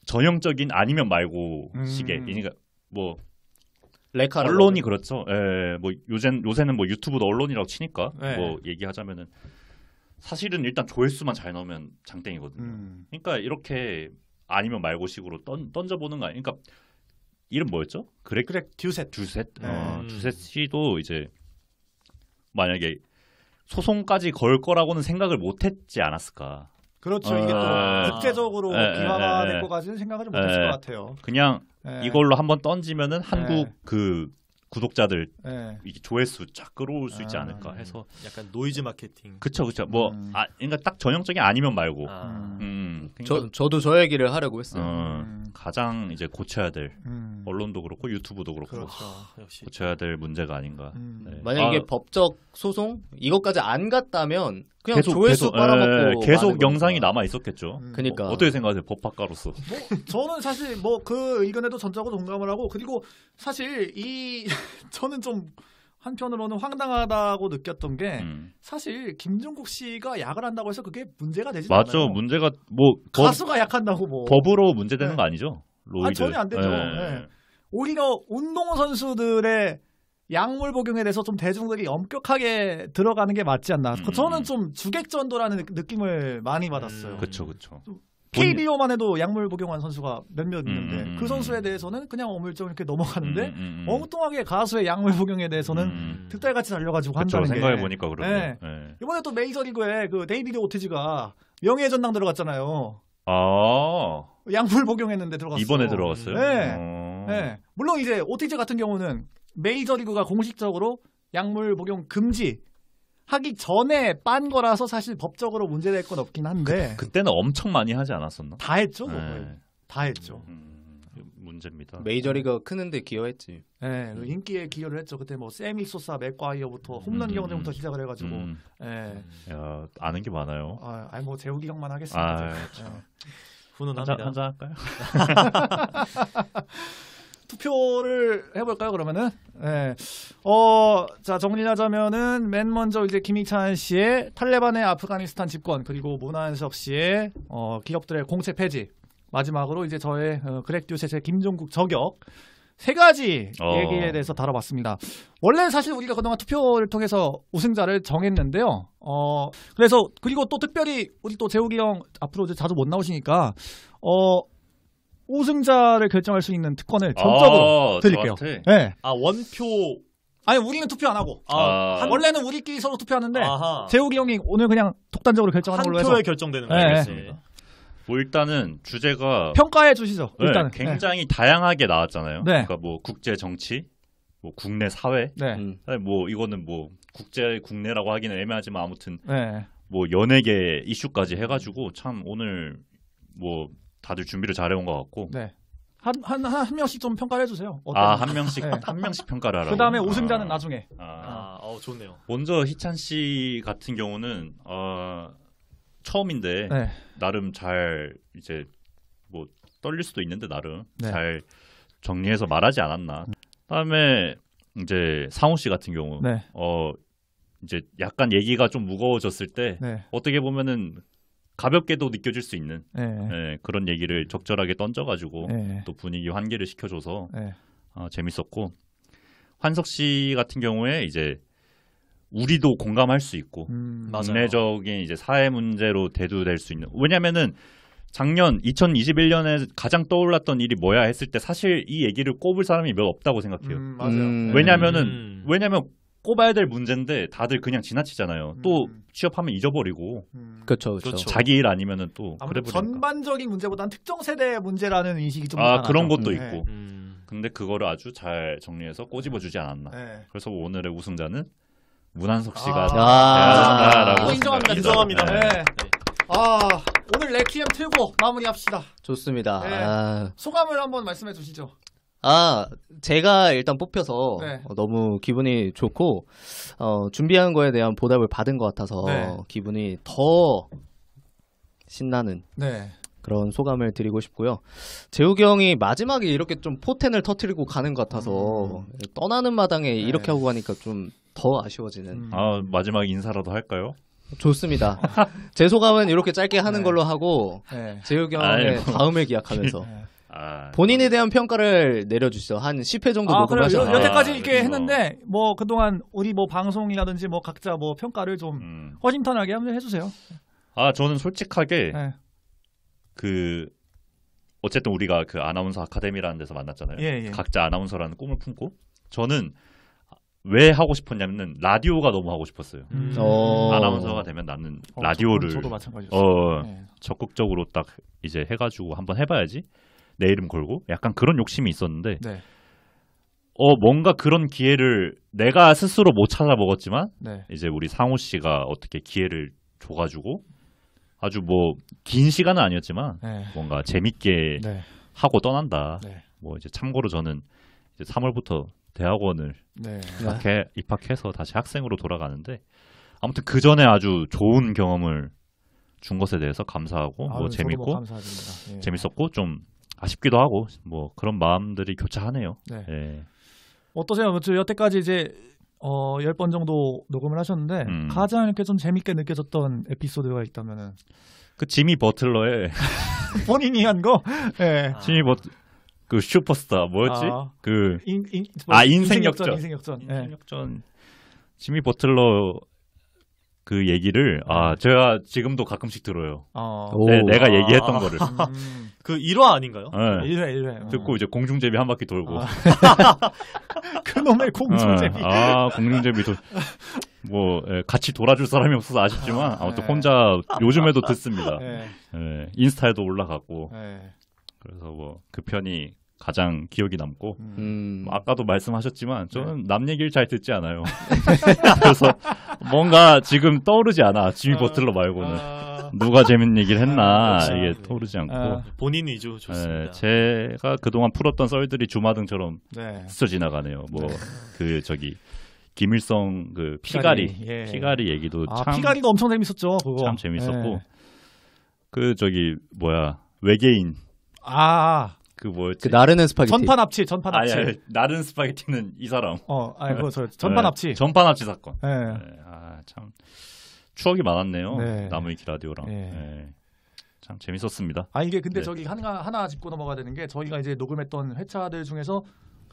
전형적인 아니면 말고 시계. 그러니까 뭐 언론이 그렇죠. 뭐 요새는 뭐 유튜브도 언론이라고 치니까 뭐 얘기하자면은 사실은 일단 조회수만 잘 나오면 장땡이거든요. 그러니까 이렇게 아니면 말고 식으로 던져보는 거 아니에요. 그러니까 이름 뭐였죠? 그렉 듀셋. 듀셋 씨도 이제 만약에 소송까지 걸 거라고는 생각을 못했지 않았을까. 그렇죠. 이게 또 국제적으로 비화될 것까지는 생각을 못했을 것 같아요. 그냥 이걸로 한번 던지면은 한국 그 구독자들 네. 이 조회수 쫙 끌어올 수 있지 않을까 해서 약간 노이즈 마케팅. 그쵸. 뭐 그러니까 딱 전형적인 아니면 말고. 그러니까, 저도 저 얘기를 하려고 했어요. 가장 이제 고쳐야 될 언론도 그렇고 유튜브도 그렇고 그렇죠. 역시. 고쳐야 될 문제가 아닌가. 네. 만약 이게 법적 소송 이것까지 안 갔다면 그냥 조회수 빨아먹고 계속 영상이 남아 있었겠죠. 그러니까 어떻게 생각하세요, 법학가로서? 뭐 저는 사실 뭐 그 의견에도 전적으로 동감을 하고 그리고 사실 저는 좀 한편으로는 황당하다고 느꼈던 게 사실 김종국 씨가 약을 한다고 해서 그게 문제가 되지 않아요. 맞죠. 문제가 뭐 가수가 약한다고 뭐 법으로 문제되는 네. 거 아니죠? 로이드. 전혀 안 되죠. 네. 오히려 운동 선수들의 약물 복용에 대해서 좀 대중들이 엄격하게 들어가는 게 맞지 않나. 저는 좀 주객전도라는 느낌을 많이 받았어요. 그렇죠. KBO만 해도 약물 복용한 선수가 몇몇 있는데 그 선수에 대해서는 그냥 어물쩍 이렇게 넘어가는데 엉뚱하게 가수의 약물 복용에 대해서는 득달같이 달려가지고 한다는 게. 생각해 보니까 그러네요. 네. 네. 이번에 또 메이저리그에 그 데이비드 오티즈가 명예전당 들어갔잖아요. 아 약물 복용했는데 들어갔어. 이번에 들어갔어요? 네. 네. 물론 이제 오티즈 같은 경우는 메이저리그가 공식적으로 약물 복용 금지 하기 전에 빤 거라서 사실 법적으로 문제될 건 없긴 한데 그때는 엄청 많이 하지 않았었나? 다 했죠. 네. 다 했죠. 문제입니다. 메이저리그가 크는데 기여했지. 네, 인기에 기여를 했죠. 그때 뭐 세미 소사, 맥과이어부터 홈런 경쟁부터 시작을 해가지고. 네. 야, 아는 게 많아요. 아니 뭐 재욱이 형만 하겠습니다. 훈훈합니다. 한잔 할까요? 투표를 해볼까요, 그러면은? 네. 자, 정리하자면은, 맨 먼저 이제 김희찬 씨의 탈레반의 아프가니스탄 집권, 그리고 문한석 씨의, 기업들의 공채 폐지. 마지막으로 이제 저의, 그렉 듀셋의 김종국 저격. 세 가지 얘기에 대해서 다뤄봤습니다. 원래 사실 우리가 그동안 투표를 통해서 우승자를 정했는데요. 그래서, 그리고 또 특별히 우리 또 재욱이 형 앞으로 이제 자주 못 나오시니까, 우승자를 결정할 수 있는 특권을 전적으로 드릴게요. 네. 원표. 아니 우리는 투표 안 하고. 원래는 우리끼리 서로 투표하는데 아하. 재욱이 형이 오늘 그냥 독단적으로 결정하는 걸로 해서. 한 표에 결정되는 거예요. 알겠습니다. 뭐 일단은 주제가 평가해 주시죠. 일단은 굉장히 다양하게 나왔잖아요. 네. 그러니까 뭐 국제 정치, 뭐 국내 사회, 뭐 이거는 뭐 국내라고 하기는 애매하지만 아무튼 뭐 연예계 이슈까지 해가지고 참 오늘 뭐 다들 준비를 잘해온 것 같고. 네. 한 명씩 좀 평가를 해주세요. 한 명씩 평가를 하라고. 그 다음에 우승자는 나중에. 좋네요. 먼저 희찬 씨 같은 경우는 처음인데 나름 잘 이제 뭐 떨릴 수도 있는데 나름 잘 정리해서 말하지 않았나. 그다음에 이제 상우 씨 같은 경우 이제 약간 얘기가 좀 무거워졌을 때 어떻게 보면은 가볍게도 느껴질 수 있는 그런 얘기를 적절하게 던져가지고 또 분위기 환기를 시켜줘서 재밌었고, 환석 씨 같은 경우에 이제 우리도 공감할 수 있고 국내적인 이제 사회 문제로 대두될 수 있는, 왜냐면은 작년 2021년에 가장 떠올랐던 일이 뭐야 했을 때 사실 이 얘기를 꼽을 사람이 몇 없다고 생각해요. 맞아요. 왜냐면 꼽아야 될 문제인데 다들 그냥 지나치잖아요. 또 취업하면 잊어버리고. 그렇죠. 자기 일 아니면은 또 그래 버리니까. 전반적인 문제보다는 특정 세대 문제라는 인식이 좀 그런 것도 있고. 근데 그거를 아주 잘 정리해서 꼬집어주지 않았나. 그래서 오늘의 우승자는 문한석 씨가 돼야 된다라고 인정합니다. 오늘 레퀴엠 틀고 마무리합시다. 좋습니다. 소감을 한번 말씀해 주시죠. 제가 일단 뽑혀서 너무 기분이 좋고 준비한 거에 대한 보답을 받은 것 같아서 기분이 더 신나는 그런 소감을 드리고 싶고요. 재욱이 형이 마지막에 이렇게 좀 포텐을 터뜨리고 가는 것 같아서 떠나는 마당에 이렇게 하고 가니까 좀 더 아쉬워지는. 마지막 인사라도 할까요? 좋습니다. 제 소감은 이렇게 짧게 하는 걸로 하고 재욱이 형의 다음을 기약하면서 본인에 대한 평가를 내려주시죠. 한 10회 정도 녹음하셨나요? 여태까지 이렇게 했는데 뭐 그동안 우리 뭐 방송이라든지 뭐 각자 뭐 평가를 좀 허심탄회하게 한번 해주세요. 저는 솔직하게 어쨌든 우리가 그 아나운서 아카데미라는 데서 만났잖아요. 각자 아나운서라는 꿈을 품고 저는 왜 하고 싶었냐면은 라디오가 너무 하고 싶었어요. 아나운서가 되면 나는 라디오를 저도 마찬가지였어요. 적극적으로 딱 이제 해가지고 한번 해봐야지. 내 이름 걸고 약간 그런 욕심이 있었는데 뭔가 그런 기회를 내가 스스로 못 찾아 먹었지만 네. 이제 우리 상호 씨가 어떻게 기회를 줘가지고 아주 뭐 긴 시간은 아니었지만 네. 뭔가 재밌게 네. 하고 떠난다. 네. 뭐 이제 참고로 저는 이제 3월부터 대학원을 네. 입학해서 다시 학생으로 돌아가는데 아무튼 그 전에 아주 좋은 경험을 준 것에 대해서 감사하고 뭐 재밌고 감사드립니다. 예. 재밌었고 좀 아쉽기도 하고 뭐 그런 마음들이 교차하네요. 네. 예. 어떠세요? 저 여태까지 이제 10번 정도 녹음을 하셨는데 가장 이렇게 좀 재밌게 느껴졌던 에피소드가 있다면은 그 지미 버틀러의 본인이 한 거? 예. 지미 그 슈퍼스타 뭐였지? 그 인생 역전. 인생 역전. 지미 버틀러 그 얘기를 제가 지금도 가끔씩 들어요. 내가 얘기했던 거를. 그 1화 아닌가요? 네. 1회. 듣고 이제 공중제비 한 바퀴 돌고. 그놈의 공중제비. 공중제비 뭐 같이 돌아줄 사람이 없어서 아쉽지만 아무튼 혼자 요즘에도 듣습니다. 인스타에도 올라가고. 그래서 뭐 그 편이 가장 기억이 남고 아까도 말씀하셨지만 저는 남 얘기를 잘 듣지 않아요. 그래서 뭔가 지금 떠오르지 않아. 지미 버틀러 말고는 누가 재밌는 얘기를 했나 이게 떠오르지 않고 본인 위주 좋습니다. 제가 그동안 풀었던 썰들이 주마등처럼 스쳐 지나가네요. 뭐 그 김일성 그 피가리 얘기도 참 피가리도 엄청 재밌었죠. 그거 참 재밌었고 그 외계인 그 뭐였지? 그 나르는 스파게티. 전판 합치. 아니, 나른 스파게티는 이 사람. 그거 전판 합치. 전판 합치 사건. 네. 참 추억이 많았네요. 네. 나무위키 라디오랑. 참 재밌었습니다. 이게 근데 저기 하나 짚고 넘어가야 되는 게 저희가 이제 녹음했던 회차들 중에서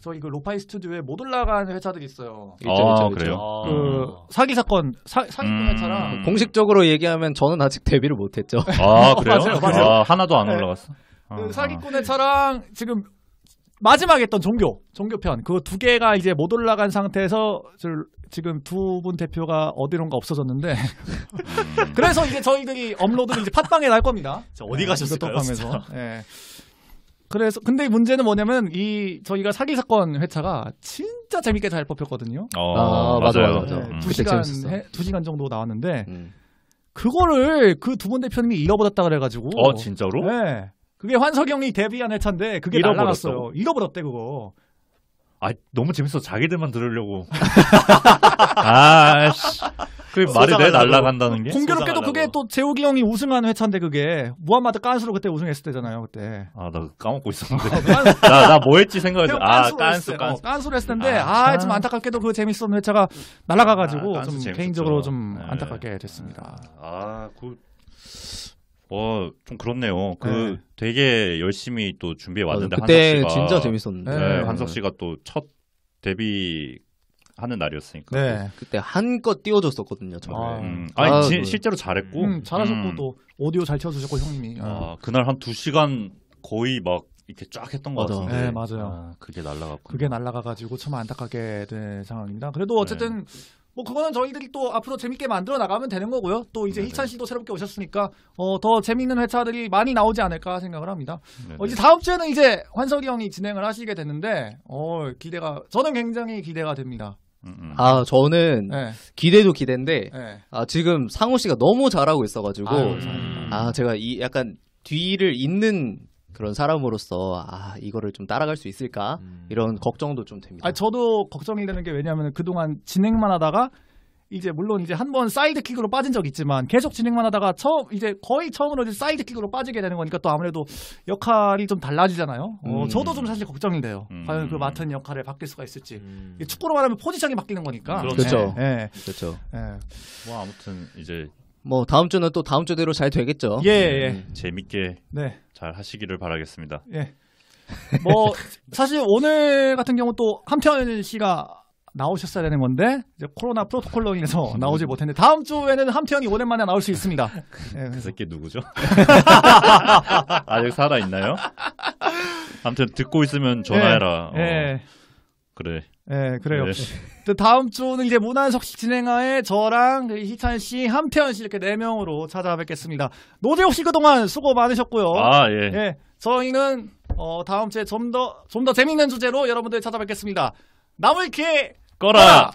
저희 그 로파이 스튜디오에 못 올라간 회차들이 있어요. 있죠. 그래요? 그 사기 사건 회차랑 공식적으로 얘기하면 저는 아직 데뷔를 못했죠. 그래요? 맞아요. 하나도 안 올라갔어. 그 사기꾼 회차랑 지금 마지막에 했던 종교편 그 두 개가 이제 못 올라간 상태에서 지금 두 분 대표가 어디론가 없어졌는데 그래서 이제 저희들이 업로드를 이제 팟빵에 날 겁니다. 어디 가셨을까요? 그래서 근데 문제는 뭐냐면 저희가 사기 사건 회차가 진짜 재밌게 잘 뽑혔거든요. 맞아요. 2시간 정도 나왔는데 그거를 그 두 분 대표님이 잃어버렸다 그래가지고. 진짜로? 네. 그게 환석이 형이 데뷔한 회차인데 그게 날라갔어요. 잃어버렸대 그거. 너무 재밌어. 자기들만 들으려고. 그 말이 돼 날라간다는 게? 공교롭게도 그게 또 재욱이 형이 우승한 회차인데 그게 무함마드 깐수로 그때 우승했을 때잖아요 그때. 나 까먹고 있었는데. 나 뭐 했지 생각해서. 깐수로 했을 텐데 좀 안타깝게도 그 재밌었던 회차가 날아가가지고 좀 재밌었죠. 개인적으로 좀 안타깝게 됐습니다. 좀 그렇네요. 되게 열심히 또 준비해 왔는데 그때 한석 씨가 진짜 재밌었는데. 한석 씨가 또 첫 데뷔하는 날이었으니까. 그때 한껏 띄워줬었거든요. 실제로 잘했고. 잘하셨고 또 오디오 잘 채워주셨고 형님이. 그날 한 2시간 거의 막 이렇게 쫙 했던 것 같은데. 네, 맞아요. 그게 날라갔고. 그게 날라가가지고 참 안타깝게 된 상황입니다. 그래도 어쨌든 뭐 그거는 저희들이 또 앞으로 재밌게 만들어 나가면 되는 거고요. 또 이제 희찬 씨도 새롭게 오셨으니까 더 재밌는 회차들이 많이 나오지 않을까 생각을 합니다. 이제 다음 주에는 이제 환석이 형이 진행을 하시게 됐는데 저는 굉장히 기대가 됩니다. 저는 기대도 기대인데 지금 상호 씨가 너무 잘하고 있어가지고 제가 약간 뒤를 잇는 그런 사람으로서 이거를 좀 따라갈 수 있을까 이런 걱정도 좀 됩니다. 저도 걱정이 되는 게 왜냐하면 그동안 진행만 하다가 이제 물론 이제 한 번 사이드킥으로 빠진 적 있지만 계속 진행만 하다가 거의 처음으로 이제 사이드킥으로 빠지게 되는 거니까 또 아무래도 역할이 좀 달라지잖아요. 저도 좀 사실 걱정이 돼요. 과연 그 맡은 역할을 바뀔 수가 있을지. 축구로 말하면 포지션이 바뀌는 거니까. 그렇죠. 그렇죠. 뭐 아무튼 이제. 뭐 다음 주는 또 다음 주대로 잘 되겠죠. 재밌게 잘 하시기를 바라겠습니다. 뭐 사실 오늘 같은 경우 또 한편 씨가 나오셨어야 되는 건데 이제 코로나 프로토콜로 인해서 나오지 못했는데 다음 주에는 한편이 오랜만에 나올 수 있습니다. 그 새끼 누구죠? 아직 살아 있나요? 아무튼 듣고 있으면 전화해라. 그래. 그래요. 다음 주는 이제 문한석 씨 진행하에 저랑 희찬 씨, 한편 씨 이렇게 4명으로 찾아뵙겠습니다. 노재욱 씨 그동안 수고 많으셨고요. 예. 저희는 다음 주에 좀 더 재밌는 주제로 여러분들 찾아뵙겠습니다. 나물캐 꺼라!